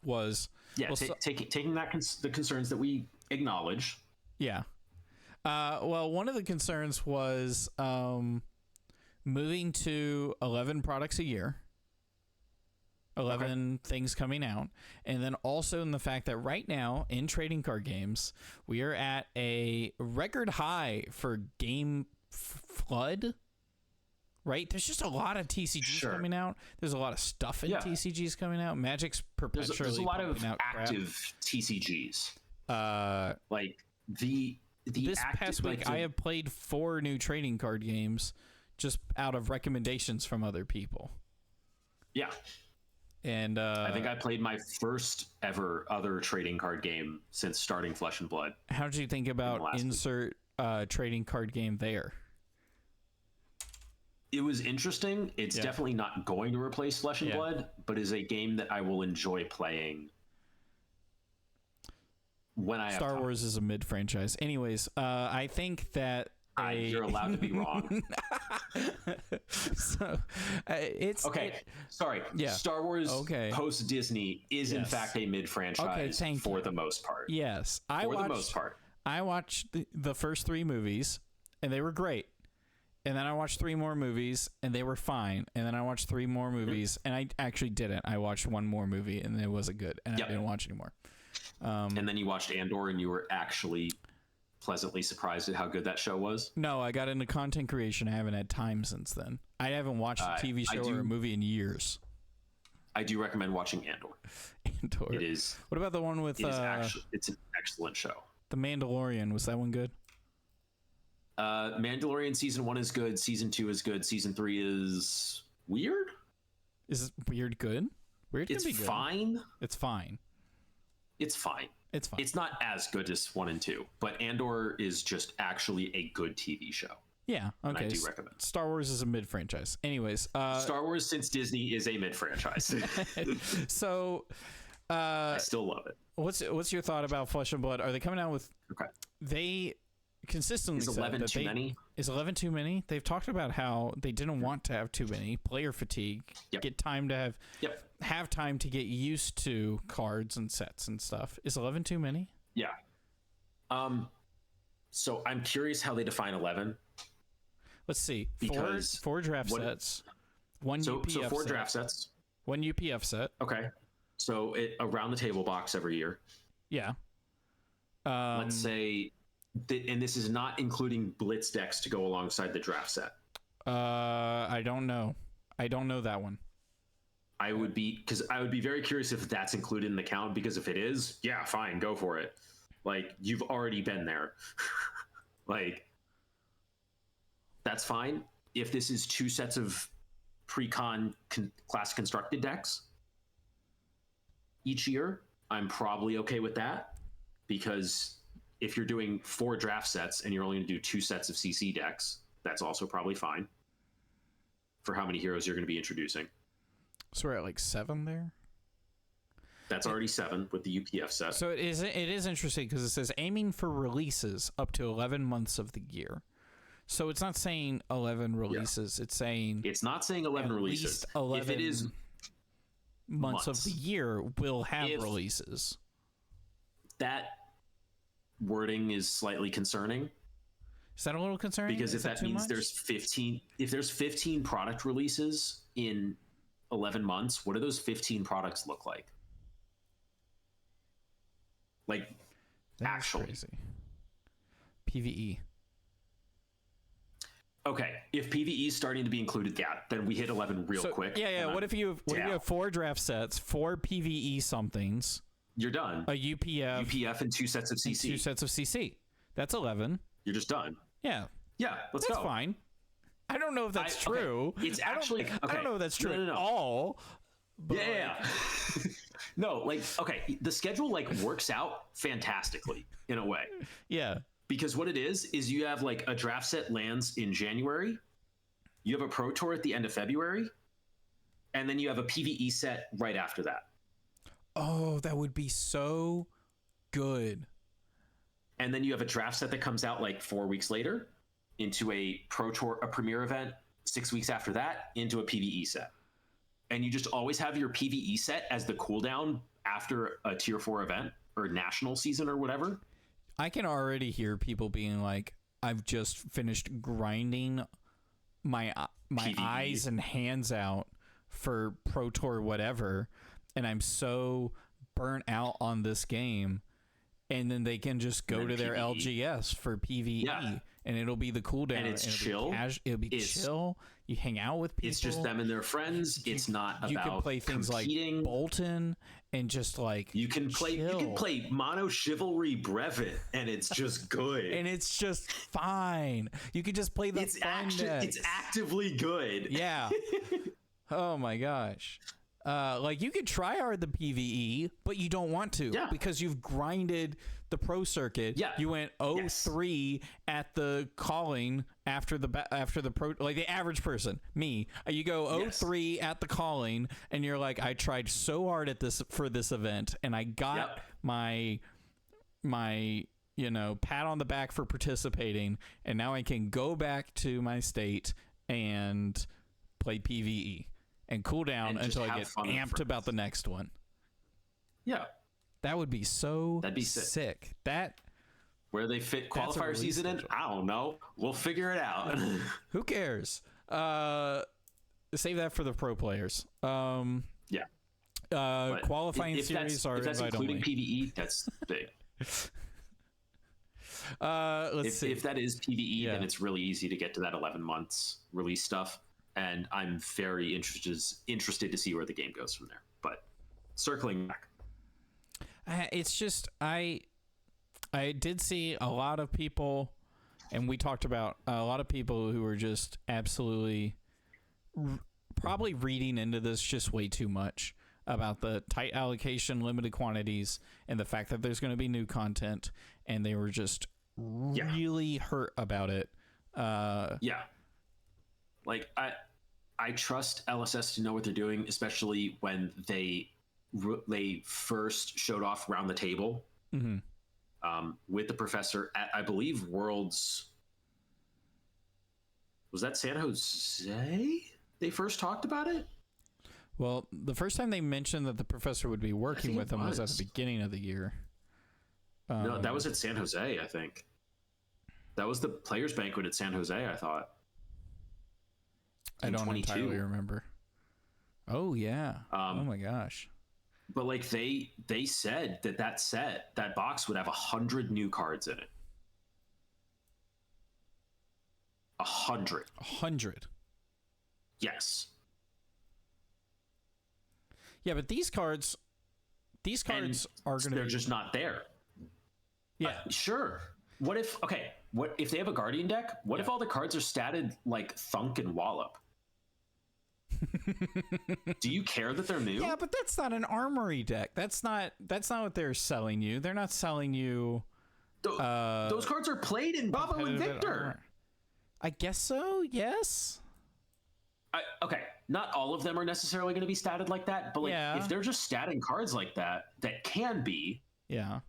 S1: was
S2: taking the concerns that we acknowledge.
S1: Yeah. Well, one of the concerns was moving to 11 products a year, 11 things coming out, and then also in the fact that right now in trading card games, we are at a record high for game flood. Right? There's just a lot of TCGs coming out. There's a lot of stuff in TCGs coming out. Magic's perpetually
S2: there's a lot of active
S1: crap.
S2: TCGs. Like this
S1: past week, I have played 4 new trading card games just out of recommendations from other people. Yeah. And
S2: I think I played my first ever other trading card game since starting Flesh and Blood.
S1: How did you think about insert trading card game there?
S2: It was interesting. It's definitely not going to replace Flesh and Blood, but is a game that I will enjoy playing when I have
S1: Star Wars is a mid franchise. Anyways, I think that
S2: you're allowed to be wrong.
S1: So it's
S2: okay. Sorry. Yeah. Star Wars post Disney is in fact a mid franchise for the most part.
S1: Yes,
S2: the most part.
S1: I watched the first 3 movies and they were great. And then I watched 3 more movies, and they were fine. And then I watched 3 more movies, and I actually didn't. I watched 1 more movie, and it wasn't good, and I didn't watch anymore.
S2: And then you watched Andor, and you were actually pleasantly surprised at how good that show was?
S1: No, I got into content creation. I haven't had time since then. I haven't watched a TV show or a movie in years.
S2: I do recommend watching Andor.
S1: Andor.
S2: It is.
S1: What about the one with...
S2: it's an excellent show.
S1: The Mandalorian. Was that one good?
S2: Mandalorian season 1 is good. Season 2 is good. Season 3 is weird.
S1: Is weird good? Weird can be good.
S2: Fine.
S1: It's fine.
S2: It's fine.
S1: It's fine.
S2: It's not as good as 1 and 2, but Andor is just actually a good TV show.
S1: Yeah. Okay.
S2: And I do recommend.
S1: Star Wars is a mid franchise. Anyways,
S2: Star Wars since Disney is a mid franchise.
S1: So,
S2: I still love it.
S1: What's your thought about Flesh and Blood? Are they coming out with?
S2: Okay.
S1: They consistently
S2: is 11 too many?
S1: Is 11 too many? They've talked about how they didn't want to have too many. Player fatigue. Get time to have time to get used to cards and sets and stuff. Is 11 too many?
S2: Yeah. So I'm curious how they define 11.
S1: Let's see. Four draft sets. One UPF
S2: so 4
S1: set.
S2: Draft sets.
S1: 1 UPF set.
S2: Okay. So around the table box every year.
S1: Yeah.
S2: Let's say, and this is not including Blitz decks to go alongside the draft set.
S1: I don't know. I don't know that one.
S2: I would be very curious if that's included in the count, because if it is, yeah, fine, go for it. Like, you've already been there. Like, that's fine. If this is 2 sets of pre-con class constructed decks each year, I'm probably okay with that, because if you're doing 4 draft sets and you're only going to do 2 sets of CC decks, that's also probably fine for how many heroes you're going to be introducing.
S1: So we're at like 7 there?
S2: That's already 7 with the UPF set.
S1: So it is interesting because it says aiming for releases up to 11 months of the year. So it's not saying 11 releases. It's saying
S2: it's not saying 11 releases.
S1: Least 11
S2: if it is
S1: months of the year will have releases.
S2: That wording is slightly concerning.
S1: Is that a little concerning?
S2: Because if that means
S1: much?
S2: there's 15 product releases in 11 months, what do those 15 products look like? Like,
S1: That's
S2: actually.
S1: Crazy. PvE.
S2: Okay, if PvE is starting to be included, then we hit 11 real quick.
S1: Yeah. What if you have 4 draft sets, 4 PvE somethings?
S2: You're done.
S1: A UPF
S2: and 2 sets of CC.
S1: 2 sets of CC. That's 11.
S2: You're just done.
S1: Yeah.
S2: Yeah, let's
S1: That's
S2: go.
S1: fine. I don't know if that's true.
S2: Okay. It's actually
S1: I don't know if that's true at all. But
S2: Yeah. No, like, okay, the schedule like works out fantastically in a way.
S1: Yeah.
S2: Because what it is you have like a draft set lands in January, you have a Pro Tour at the end of February, and then you have a PvE set right after that.
S1: Oh, that would be so good.
S2: And then you have a draft set that comes out like 4 weeks later into a Pro Tour, a Premier event 6 weeks after that into a PvE set. And you just always have your PvE set as the cooldown after a tier 4 event or national season or whatever.
S1: I can already hear people being like, I've just finished grinding my eyes and hands out for Pro Tour whatever, and I'm so burnt out on this game. And then they can just go to their LGS for PvE, and it'll be the cooldown.
S2: And it's chill.
S1: It'll be chill. You hang out with people.
S2: It's just them and their friends. It's not about
S1: you can play things
S2: competing.
S1: like Bolton and just like
S2: you can play Mono Chivalry Brevet, and it's just good.
S1: And it's just fine. You can just play the
S2: it's actively good.
S1: Yeah. Oh my gosh. Like you could try hard the PvE, but you don't want to because you've grinded the pro circuit.
S2: Yeah.
S1: You went 0-3 at the calling after the pro, like the average person, me. You go 0-3 at the calling, and you're like, I tried so hard at this for this event, and I got my pat on the back for participating, and now I can go back to my state and play PvE. And cool down until I get amped about the next one.
S2: Yeah.
S1: That would be That'd be sick.
S2: Where they fit qualifier season in, I don't know. We'll figure it out.
S1: Who cares? Save that for the pro players. Qualifying series are
S2: if that's
S1: invite
S2: including
S1: only.
S2: PvE, that's big. If that is PvE, then it's really easy to get to that 11 months release stuff. And I'm very interested to see where the game goes from there. But circling back,
S1: it's just I did see a lot of people, and we talked about a lot of people who were just absolutely probably reading into this just way too much about the tight allocation, limited quantities, and the fact that there's going to be new content, and they were just really hurt about it.
S2: Like I trust LSS to know what they're doing, especially when they first showed off Round the Table with the professor at, I believe, Worlds. Was that San Jose? They first talked about it?
S1: Well, the first time they mentioned that the professor would be working with them was at the beginning of the year.
S2: No, that was at San Jose, I think. That was the Players Banquet at San Jose, I thought.
S1: I don't entirely remember. Oh yeah. Oh my gosh.
S2: But like they said that box would have 100 new cards in it. 100.
S1: 100.
S2: Yes.
S1: Yeah, but these cards are going to
S2: they're just not there.
S1: Yeah.
S2: Sure. What if they have a Guardian deck? What if all the cards are statted like Thunk and Wallop? Do you care that they're new?
S1: Yeah, but that's not an armory deck. That's not what they're selling you. They're not selling you
S2: those cards are played in Bravo and Victor.
S1: I guess so, yes.
S2: Okay, not all of them are necessarily going to be statted like that, but like if they're just statting cards like that can be,
S1: yeah,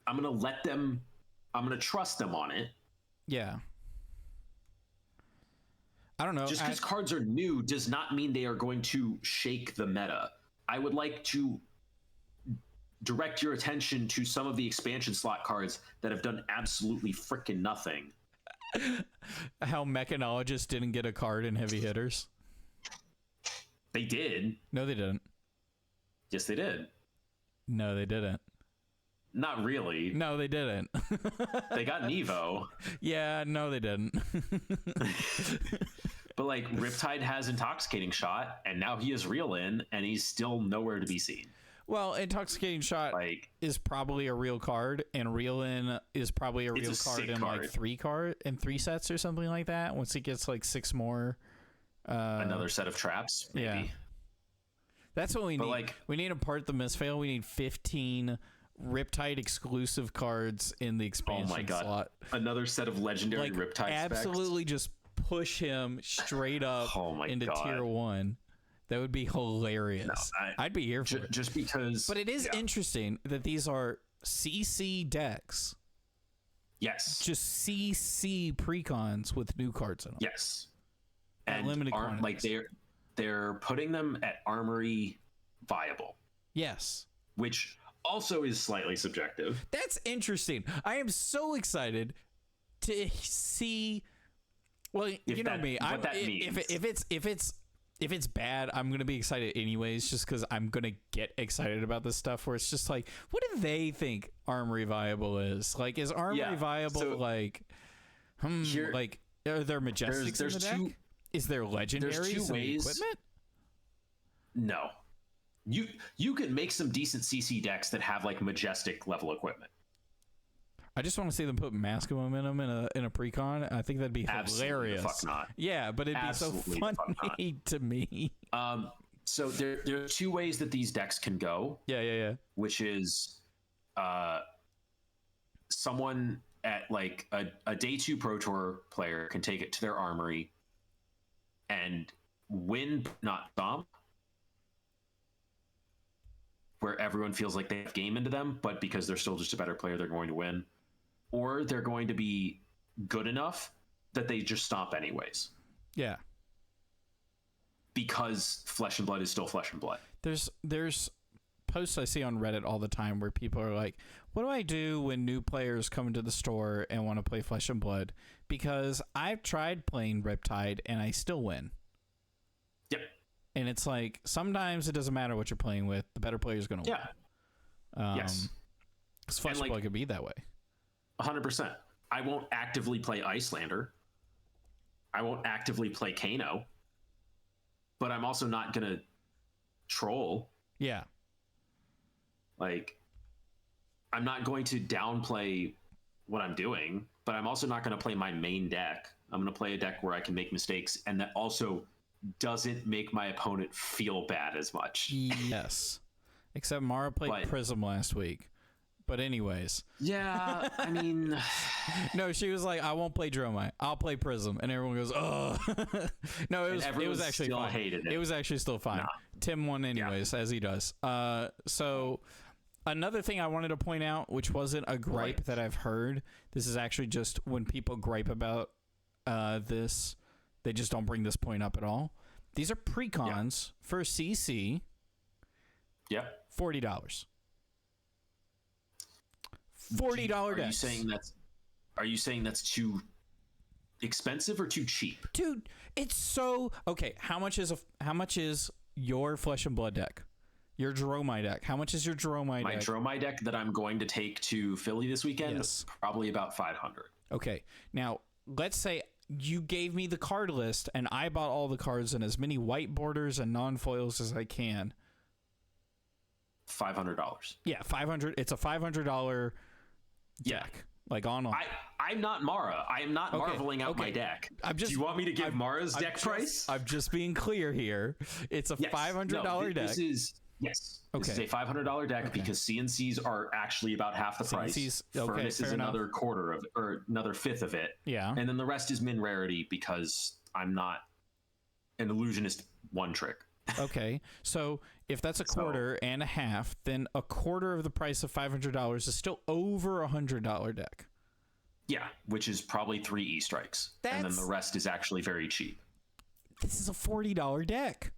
S2: I'm going to trust them on it.
S1: Yeah. I don't know.
S2: Just because cards are new does not mean they are going to shake the meta. I would like to direct your attention to some of the expansion slot cards that have done absolutely freaking nothing.
S1: How Mechanologists didn't get a card in Heavy Hitters.
S2: They did.
S1: No, they didn't.
S2: Yes, they did.
S1: No, they didn't.
S2: Not really.
S1: No, they didn't.
S2: They got Nevo.
S1: Yeah, no, they didn't.
S2: But like Riptide has Intoxicating Shot, and now he is Reel In, and he's still nowhere to be seen.
S1: Well, Intoxicating Shot is probably a real card, and Reel In is probably a real card in like three sets or something like that. Once he gets like 6 more,
S2: another set of traps, maybe.
S1: Yeah. That's what we need. Like, we need to part the misfail. We need 15 Riptide exclusive cards in the expansion slot.
S2: Another set of legendary Riptide
S1: absolutely specs. Just push him straight up into tier 1. That would be hilarious. No, I'd be here for it.
S2: Just because.
S1: But it is interesting that these are CC decks.
S2: Yes.
S1: Just CC precons with new cards in them.
S2: Yes. And limited like they're putting them at Armory viable.
S1: Yes.
S2: Which also is slightly subjective.
S1: That's interesting. I am so excited to see. Well, you know me. If it's bad, I'm gonna be excited anyways, just because I'm gonna get excited about this stuff. Where it's just like, what do they think Armory viable is? Like, is Armory viable? So, like, like, are there Majestics in the deck? Is there Legendaries?
S2: There's 2 ways.
S1: Equipment?
S2: No. You could make some decent CC decks that have like Majestic level equipment.
S1: I just want to see them put Mask of Momentum in a precon. I think that'd be hilarious.
S2: Fuck not.
S1: Yeah, but it'd be so funny to me.
S2: So there are 2 ways that these decks can go.
S1: Yeah.
S2: Which is, someone at like a day 2 Pro Tour player can take it to their Armory and win, not stomp, where everyone feels like they have game into them, but because they're still just a better player, they're going to win. Or they're going to be good enough that they just stomp anyways.
S1: Yeah.
S2: Because Flesh and Blood is still Flesh and Blood.
S1: There's posts I see on Reddit all the time where people are like, what do I do when new players come into the store and want to play Flesh and Blood? Because I've tried playing Riptide and I still win.
S2: Yep.
S1: And it's like, sometimes it doesn't matter what you're playing with. The better player is going to win.
S2: Yes.
S1: Because Flesh and Blood could be that way.
S2: 100%. I won't actively play Icelander. I won't actively play Kano. But I'm also not going to troll.
S1: Yeah.
S2: Like, I'm not going to downplay what I'm doing, but I'm also not going to play my main deck. I'm going to play a deck where I can make mistakes, and that also doesn't make my opponent feel bad as much.
S1: Yes. Except Mara played Prism last week. But anyways.
S2: Yeah, I mean...
S1: No, she was like, I won't play Dromite. I'll play Prism. And everyone goes, oh. No, it was actually fine.
S2: Hated it.
S1: It was actually still fine. Nah. Tim won anyways, as he does. So another thing I wanted to point out, which wasn't a gripe that I've heard. This is actually just when people gripe about this, they just don't bring this point up at all. These are precons for CC.
S2: Yeah.
S1: $40. $40 decks.
S2: Are you saying that's too expensive or too cheap?
S1: Dude, it's so okay. How much is your Flesh and Blood deck? Your Dromai deck. How much is your Dromai deck?
S2: My Dromai deck that I'm going to take to Philly this weekend is probably about 500.
S1: Okay. Now, let's say you gave me the card list and I bought all the cards and as many white borders and non-foils as I can.
S2: $500.
S1: Yeah, $500. It's a $500 deck. Like on.
S2: I'm not Mara. I am not marveling out my deck. Do you want me to give Mara's deck price?
S1: I'm just being clear here. It's a $500 deck.
S2: This is this is a $500 deck because CNCs are actually about half the price. Furnace is another quarter of, or another fifth of it.
S1: Yeah,
S2: and then the rest is min rarity because I'm not an illusionist one trick.
S1: Okay, so if that's a quarter and a half, then a quarter of the price of $500 is still over $100 deck.
S2: Yeah, which is probably 3 E-strikes. And then the rest is actually very cheap.
S1: This is a $40 deck.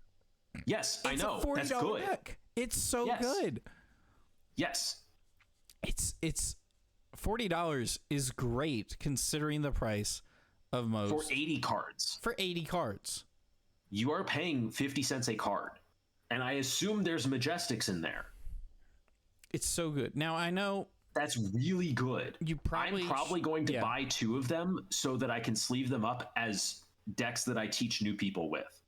S2: Yes, I know.
S1: It's a $40
S2: That's good.
S1: deck. It's so good.
S2: Yes.
S1: It's $40 is great considering the price of most.
S2: For 80 cards.
S1: For 80 cards.
S2: You are paying 50 cents a card. And I assume there's Majestics in there.
S1: It's so good. Now, I know...
S2: That's really good. I'm probably going to buy 2 of them so that I can sleeve them up as decks that I teach new people with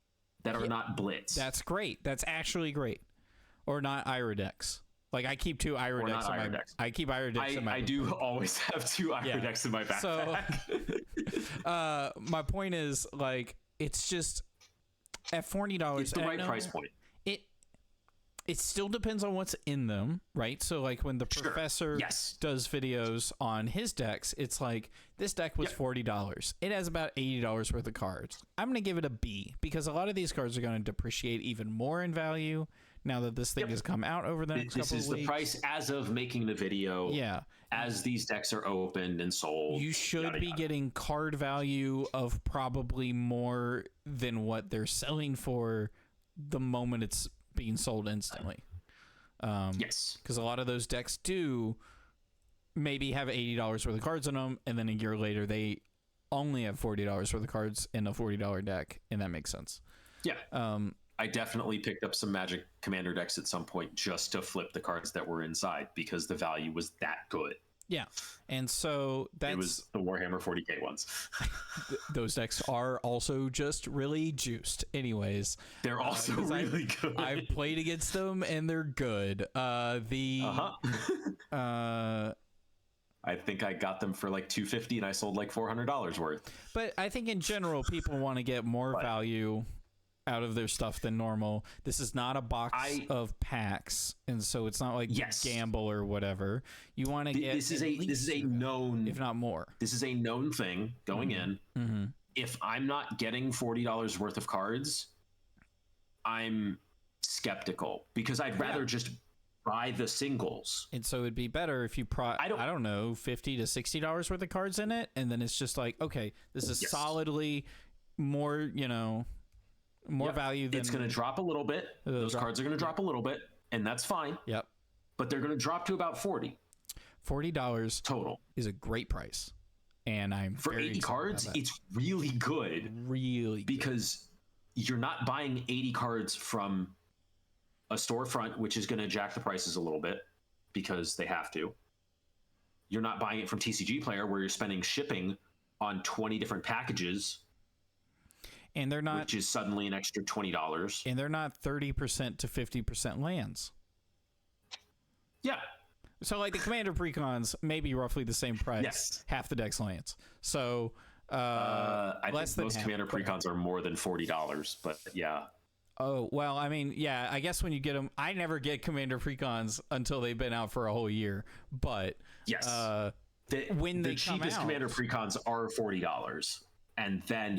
S2: that are not Blitz.
S1: That's great. That's actually great. Or not Ira decks. Like, I keep 2 Ira decks in my decks. I keep Ira decks in my
S2: I do always have 2 Ira decks in my backpack.
S1: So, my point is, like, it's just at $40.
S2: It's the right price point.
S1: It still depends on what's in them, right? So, like, when the professor does videos on his decks, it's like, this deck was $40. It has about $80 worth of cards. I'm going to give it a B, because a lot of these cards are going to depreciate even more in value now that this thing has come out over the next couple of weeks.
S2: This is the price as of making the video.
S1: Yeah.
S2: As these decks are opened and sold.
S1: You should be getting card value of probably more than what they're selling for the moment it's being sold instantly.
S2: Yes.
S1: Because a lot of those decks do maybe have $80 worth of cards in them, and then a year later they only have $40 worth of cards in a $40 deck, and that makes sense.
S2: Yeah. I definitely picked up some Magic Commander decks at some point just to flip the cards that were inside because the value was that good.
S1: Yeah. And so it
S2: was the Warhammer 40K ones.
S1: Those decks are also just really juiced. Anyways,
S2: they're also really good.
S1: I've played against them and they're good. I
S2: think I got them for like $250 and I sold like $400 worth.
S1: But I think in general, people want to get more value out of their stuff than normal. This is not a box of packs, and so it's not like Gamble or whatever. You want to get
S2: this is a known,
S1: if not more.
S2: This is a known thing going in. Mm-hmm. If I'm not getting $40 worth of cards, I'm skeptical because I'd rather just buy the singles.
S1: And so it'd be better if you I don't know, $50 to $60 worth of cards in it, and then it's just like, okay, this is solidly more, more value than...
S2: It's going to drop a little bit. Those cards are going to drop a little bit, and that's fine.
S1: Yep.
S2: But they're going to drop to about $40.
S1: $40
S2: total
S1: is a great price. And I'm
S2: for 80 cards, it's really good.
S1: Really
S2: because you're not buying 80 cards from a storefront, which is going to jack the prices a little bit because they have to. You're not buying it from TCG Player where you're spending shipping on 20 different packages.
S1: And they're not,
S2: which is suddenly an extra $20.
S1: And they're not 30% to 50% lands.
S2: Yeah.
S1: So like the Commander Precons may be roughly the same price.
S2: Yes.
S1: Half the deck's lands. So
S2: I think most Commander Precons are more than $40, but yeah.
S1: Oh, well, I mean, yeah, I guess when you get them, I never get Commander Precons until they've been out for a whole year. But
S2: yes,
S1: when
S2: the cheapest Commander Precons are $40. And then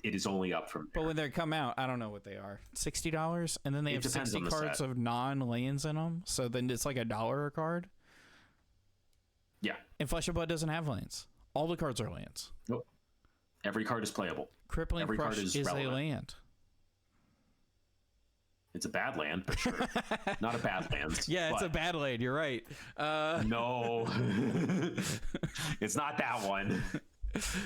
S2: it is only up from there.
S1: But when they come out, I don't know what they are. $60? And then they have 60 cards of non-lands in them. So then it's like $1 a card.
S2: Yeah.
S1: And Flesh and Blood doesn't have lands. All the cards are lands.
S2: Nope. Every card is playable.
S1: Crippling Crush is a land.
S2: It's a bad land, but sure. Not a bad land.
S1: Yeah, it's a bad land. You're right.
S2: No. It's not that one.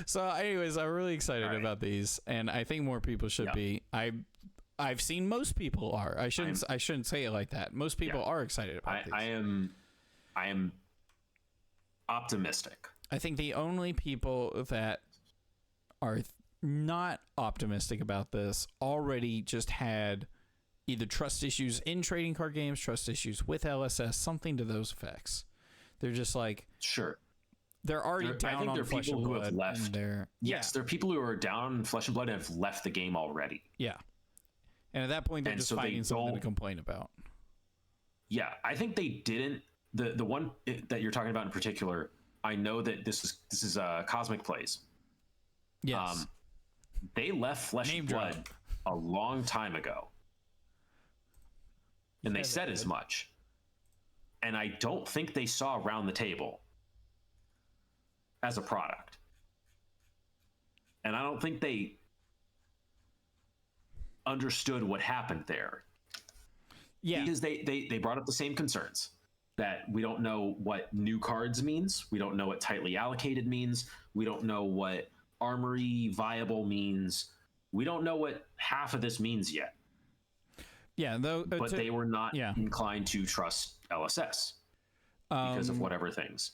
S1: So anyways, I'm really excited about these, and I think more people should be. I've seen most people are. I shouldn't say it like that. Most people are excited about these.
S2: I am optimistic.
S1: I think the only people that are not optimistic about this already just had either trust issues in trading card games, trust issues with LSS, something to those effects. They're just like,
S2: sure.
S1: They're already down on Flesh and Blood.
S2: Have left. There are people who are down on Flesh and Blood and have left the game already.
S1: Yeah. And at that point, they're just finding something to complain about.
S2: Yeah, I think they didn't. The one that you're talking about in particular, I know that this is Cosmic Plays.
S1: Yes.
S2: They left Flesh and Blood a long time ago. And they said as much. And I don't think they saw Round the Table as a product. And I don't think they understood what happened there.
S1: Yeah.
S2: Because they brought up the same concerns, that we don't know what new cards means. We don't know what tightly allocated means. We don't know what armory viable means. We don't know what half of this means yet.
S1: Yeah, though,
S2: but they were not inclined to trust LSS because of whatever things.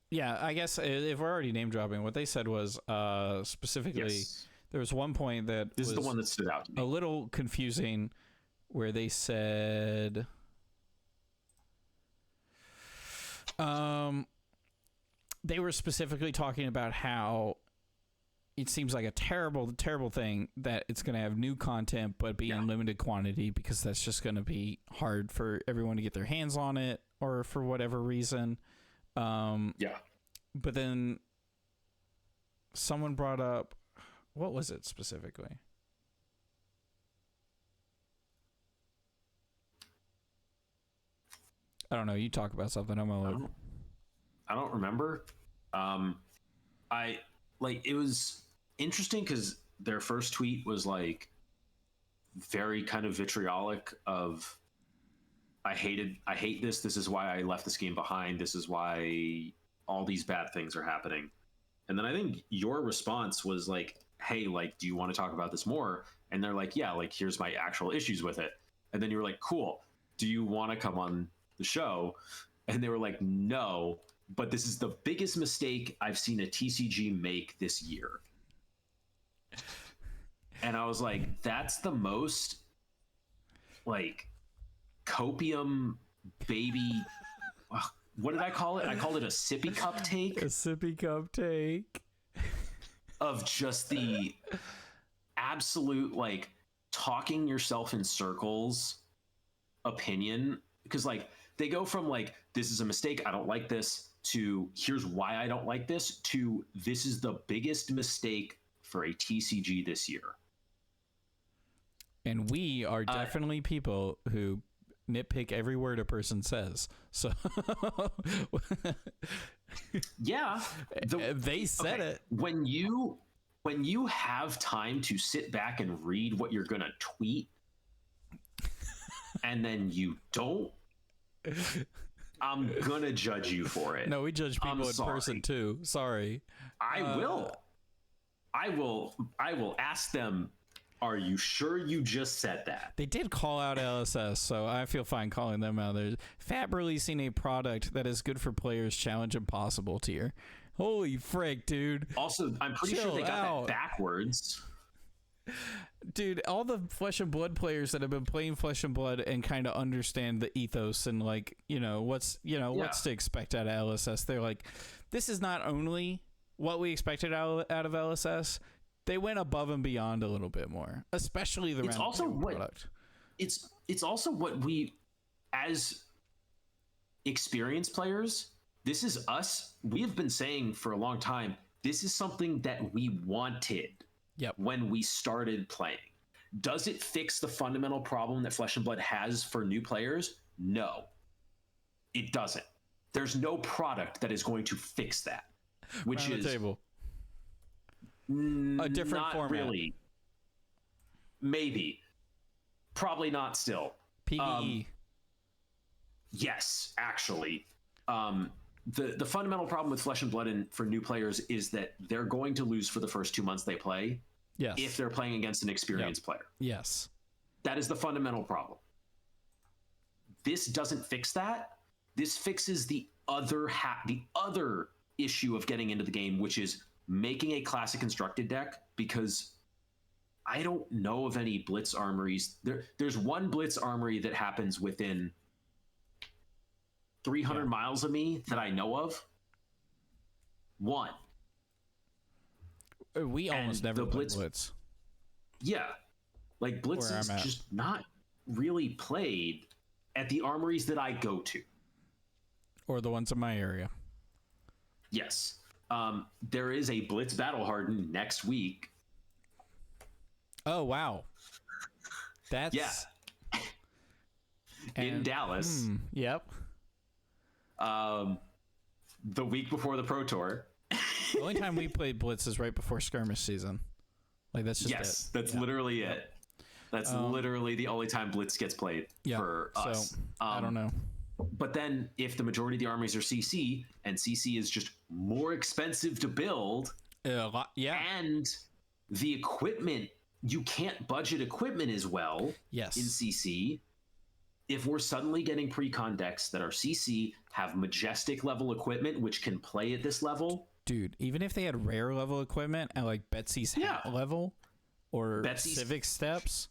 S1: Yeah, I guess if we're already name dropping, what they said was specifically there was one point that
S2: this is the one that stood out to me.
S1: A little confusing, where they said they were specifically talking about how it seems like a terrible thing that it's going to have new content but be in limited quantity, because that's just going to be hard for everyone to get their hands on it, or for whatever reason. But then someone brought up, what was it specifically? I don't know. You talk about something.
S2: I don't remember. It was interesting because their first tweet was like very kind of vitriolic of, I hate this. This is why I left this game behind. This is why all these bad things are happening. And then I think your response was like, hey, like, do you want to talk about this more? And they're like, yeah, like, here's my actual issues with it. And then you were like, cool. Do you want to come on the show? And they were like, no, but this is the biggest mistake I've seen a TCG make this year. And I was like, that's the most like copium baby. What did I call it? I called it a sippy cup take.
S1: A sippy cup take.
S2: Of just the absolute, like, talking yourself in circles opinion. Because, like, they go from, like, this is a mistake, I don't like this, to here's why I don't like this, to this is the biggest mistake for a TCG this year.
S1: And we are definitely people who nitpick every word a person says. So
S2: yeah,
S1: they said it.
S2: When you have time to sit back and read what you're gonna tweet, and then you don't, I'm gonna judge you for it.
S1: No, we judge people in person too. Sorry.
S2: I will ask them, are you sure you just said that?
S1: They did call out LSS, so I feel fine calling them out. There's Fab releasing a product that is good for players challenge impossible tier. Holy frick, dude.
S2: Also, I'm pretty sure they got that backwards.
S1: Dude, all the Flesh and Blood players that have been playing Flesh and Blood and kind of understand the ethos and, like, what's to expect out of LSS. They're like, this is not only what we expected out of LSS, they went above and beyond a little bit more, especially the product.
S2: It's also what we, as experienced players, this is us. We have been saying for a long time, this is something that we wanted when we started playing. Does it fix the fundamental problem that Flesh and Blood has for new players? No, it doesn't. There's no product that is going to fix that, which is
S1: table. A different
S2: not
S1: format.
S2: Really. Maybe. Probably not still.
S1: PvE.
S2: Yes, actually. The fundamental problem with Flesh and Blood and for new players is that they're going to lose for the first 2 months they play.
S1: Yes.
S2: If they're playing against an experienced player.
S1: Yes.
S2: That is the fundamental problem. This doesn't fix that. This fixes the other issue of getting into the game, which is making a classic constructed deck, because I don't know of any Blitz armories. There's one Blitz armory that happens within 300 miles of me that I know of. One.
S1: We almost never play Blitz.
S2: Yeah. Like, Blitz is just not really played at the armories that I go to.
S1: Or the ones in my area.
S2: Yes. There is a Blitz Battle Hardened next week.
S1: Oh, wow. That's...
S2: Yeah. In Dallas.
S1: Yep.
S2: The week before the Pro Tour.
S1: The only time we played Blitz is right before skirmish season. Like, that's just it.
S2: That's literally it. That's literally the only time Blitz gets played for us.
S1: So, I don't know.
S2: But then if the majority of the armies are CC, and CC is just more expensive to build, and the equipment, you can't budget equipment as well in CC. If we're suddenly getting pre-con decks that are CC, have majestic level equipment, which can play at this level.
S1: Dude, even if they had rare level equipment at like Betsy's hat level or Civic Steps,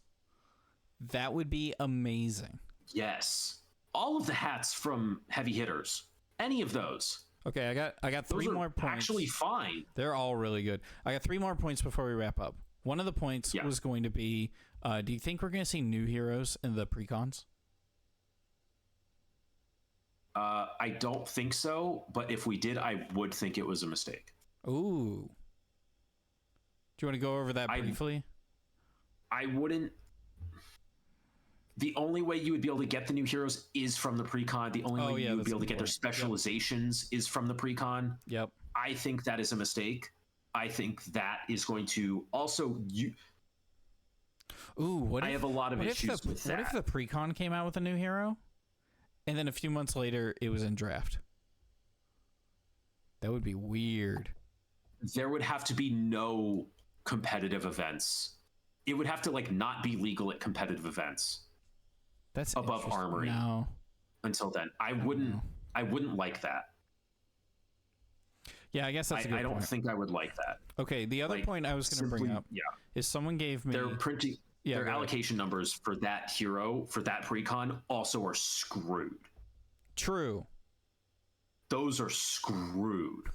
S1: that would be amazing.
S2: Yes. All of the hats from heavy hitters. Any of those.
S1: Okay, I got three more points.
S2: Actually fine.
S1: They're all really good. I got 3 more points before we wrap up. One of the points was going to be, do you think we're going to see new heroes in the precons?
S2: I don't think so, but if we did, I would think it was a mistake.
S1: Ooh. Do you want to go over that briefly?
S2: I wouldn't. The only way you would be able to get the new heroes is from the precon. The only way you would be able to get their specializations is from the precon.
S1: Yep.
S2: I think that is a mistake. I think that is going to also... I have a lot of issues with that.
S1: What if the precon came out with a new hero? And then a few months later, it was in draft. That would be weird.
S2: There would have to be no competitive events. It would have to like not be legal at competitive events.
S1: That's
S2: above Armory.
S1: No.
S2: Until then, I wouldn't like that.
S1: Yeah, I guess that's a good point.
S2: I don't think I would like that.
S1: Okay, the other point I was going to bring up is someone gave me...
S2: They're printing... Their allocation numbers for that hero, for that precon, also are screwed.
S1: True.
S2: Those are screwed.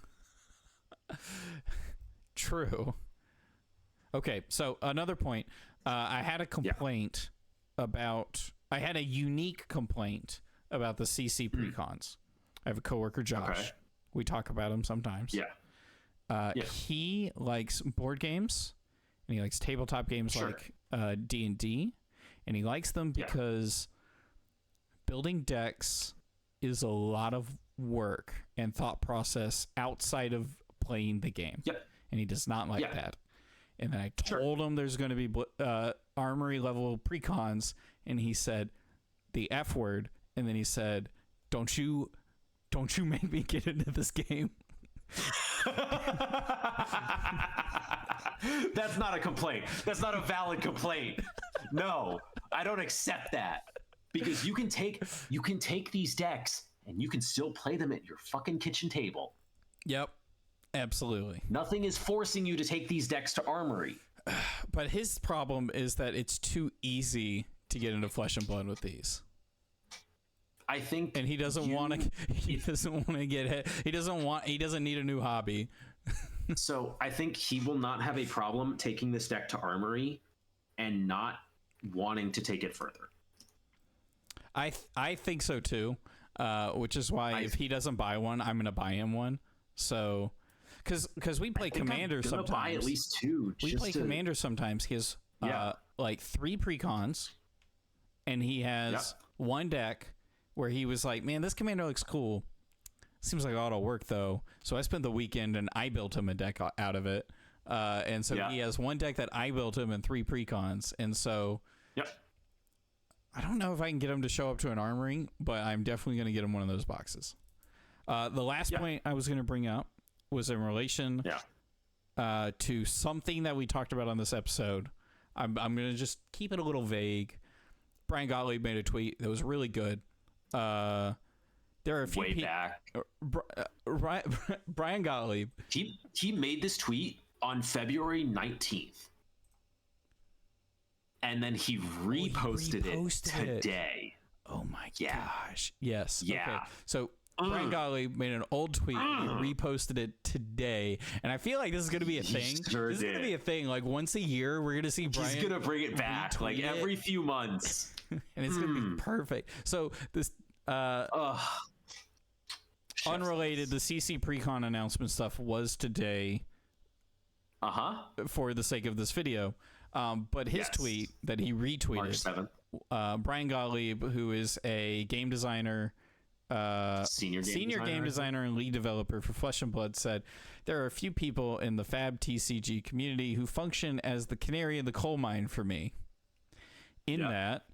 S1: True. Okay, so another point. I had a complaint about... I had a unique complaint about the CC precons. I have a coworker, Josh. Okay. We talk about him sometimes. He likes board games, and he likes tabletop games like D&D, and he likes them because building decks is a lot of work and thought process outside of playing the game. And he does not like that. And then I told him there's going to be armory level precons, and he said the F word, and then he said, don't you make me get into this game.
S2: That's not a complaint. That's not a valid complaint. No, I don't accept that, because you can take these decks and you can still play them at your fucking kitchen table.
S1: Yep, absolutely.
S2: Nothing is forcing you to take these decks to Armory.
S1: But his problem is that it's too easy to get into Flesh and Blood with these.
S2: I think,
S1: and he doesn't want to. He doesn't want to get hit. He doesn't need a new hobby.
S2: So I think he will not have a problem taking this deck to Armory and not wanting to take it further.
S1: I think so too, which is why if he doesn't buy one, I'm going to buy him one. So, because we play Commander sometimes.
S2: Buy at least 2.
S1: We play Commander sometimes. He has like 3 precons, and he has one deck where he was like, man, this Commander looks cool. Seems like a lot of work, though. So I spent the weekend, and I built him a deck out of it. And so he has one deck that I built him and 3 precons. And so I don't know if I can get him to show up to an Armory, but I'm definitely going to get him one of those boxes. The last point I was going to bring up was in relation to something that we talked about on this episode. I'm going to just keep it a little vague. Brian Gottlieb made a tweet that was really good. There are a few
S2: back.
S1: Brian Gottlieb.
S2: He made this tweet on February 19th. And then he reposted it today.
S1: Oh my gosh. Yes.
S2: Yeah.
S1: Okay. So Brian Gottlieb made an old tweet and reposted it today. And I feel like this is going to be a thing. This is going to be a thing. Like once a year, we're going to see Brian.
S2: He's going to bring it back like every few months.
S1: And it's going to be perfect. So this unrelated, the CC Precon announcement stuff was today. For the sake of this video. But his tweet that he retweeted,
S2: March 7th.
S1: Brian Gottlieb, who is a game designer,
S2: senior
S1: game designer and lead developer for Flesh and Blood, said there are a few people in the FABTCG community who function as the canary in the coal mine for me. In that,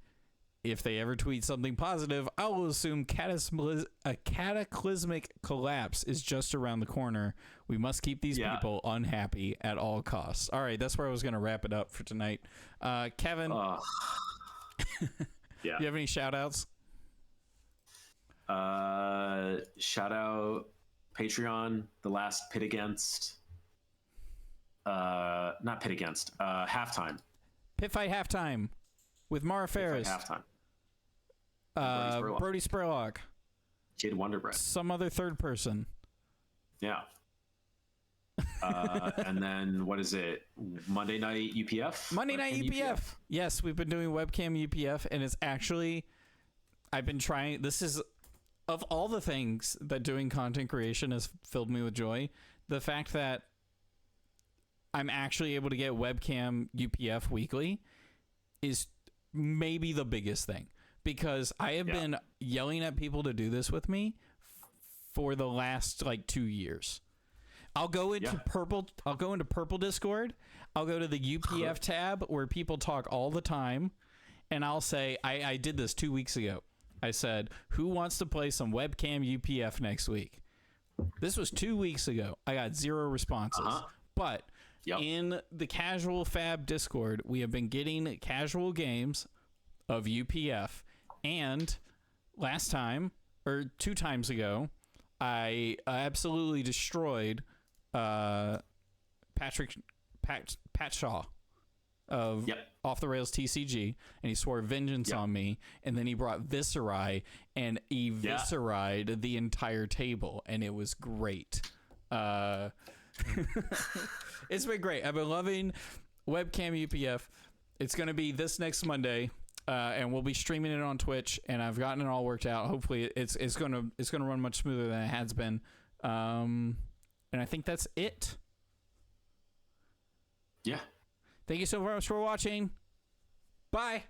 S1: if they ever tweet something positive, I will assume a cataclysmic collapse is just around the corner. We must keep these people unhappy at all costs. All right, that's where I was going to wrap it up for tonight. Kevin, do you have any shout-outs?
S2: Shout out Patreon, the last Pit Against, not Pit Against, Halftime.
S1: Pitfight Halftime with Mara Ferris.
S2: Halftime.
S1: Brody Spurlock.
S2: Jade Wonderbread.
S1: Some other third person.
S2: Yeah. And then what is it? Monday night UPF?
S1: Monday night UPF. Yes, we've been doing webcam UPF, and it's actually, I've been trying, this is, of all the things that doing content creation has filled me with joy, the fact that I'm actually able to get webcam UPF weekly is maybe the biggest thing, because I have been yelling at people to do this with me for the last like 2 years. I'll go into purple Discord. I'll go to the UPF tab where people talk all the time, and I'll say, I did this 2 weeks ago. I said, who wants to play some webcam UPF next week? This was 2 weeks ago. I got 0 responses. But in the casual Fab Discord, we have been getting casual games of UPF. And last time, or 2 times ago, I absolutely destroyed Pat Shaw of Off the Rails TCG, and he swore vengeance on me, and then he brought Viscerai and eviscerated the entire table, and it was great. It's been great. I've been loving webcam UPF. It's going to be this next Monday, and we'll be streaming it on Twitch, and I've gotten it all worked out. Hopefully it's going to run much smoother than it has been. And I think that's it. Yeah. Thank you so much for watching. Bye.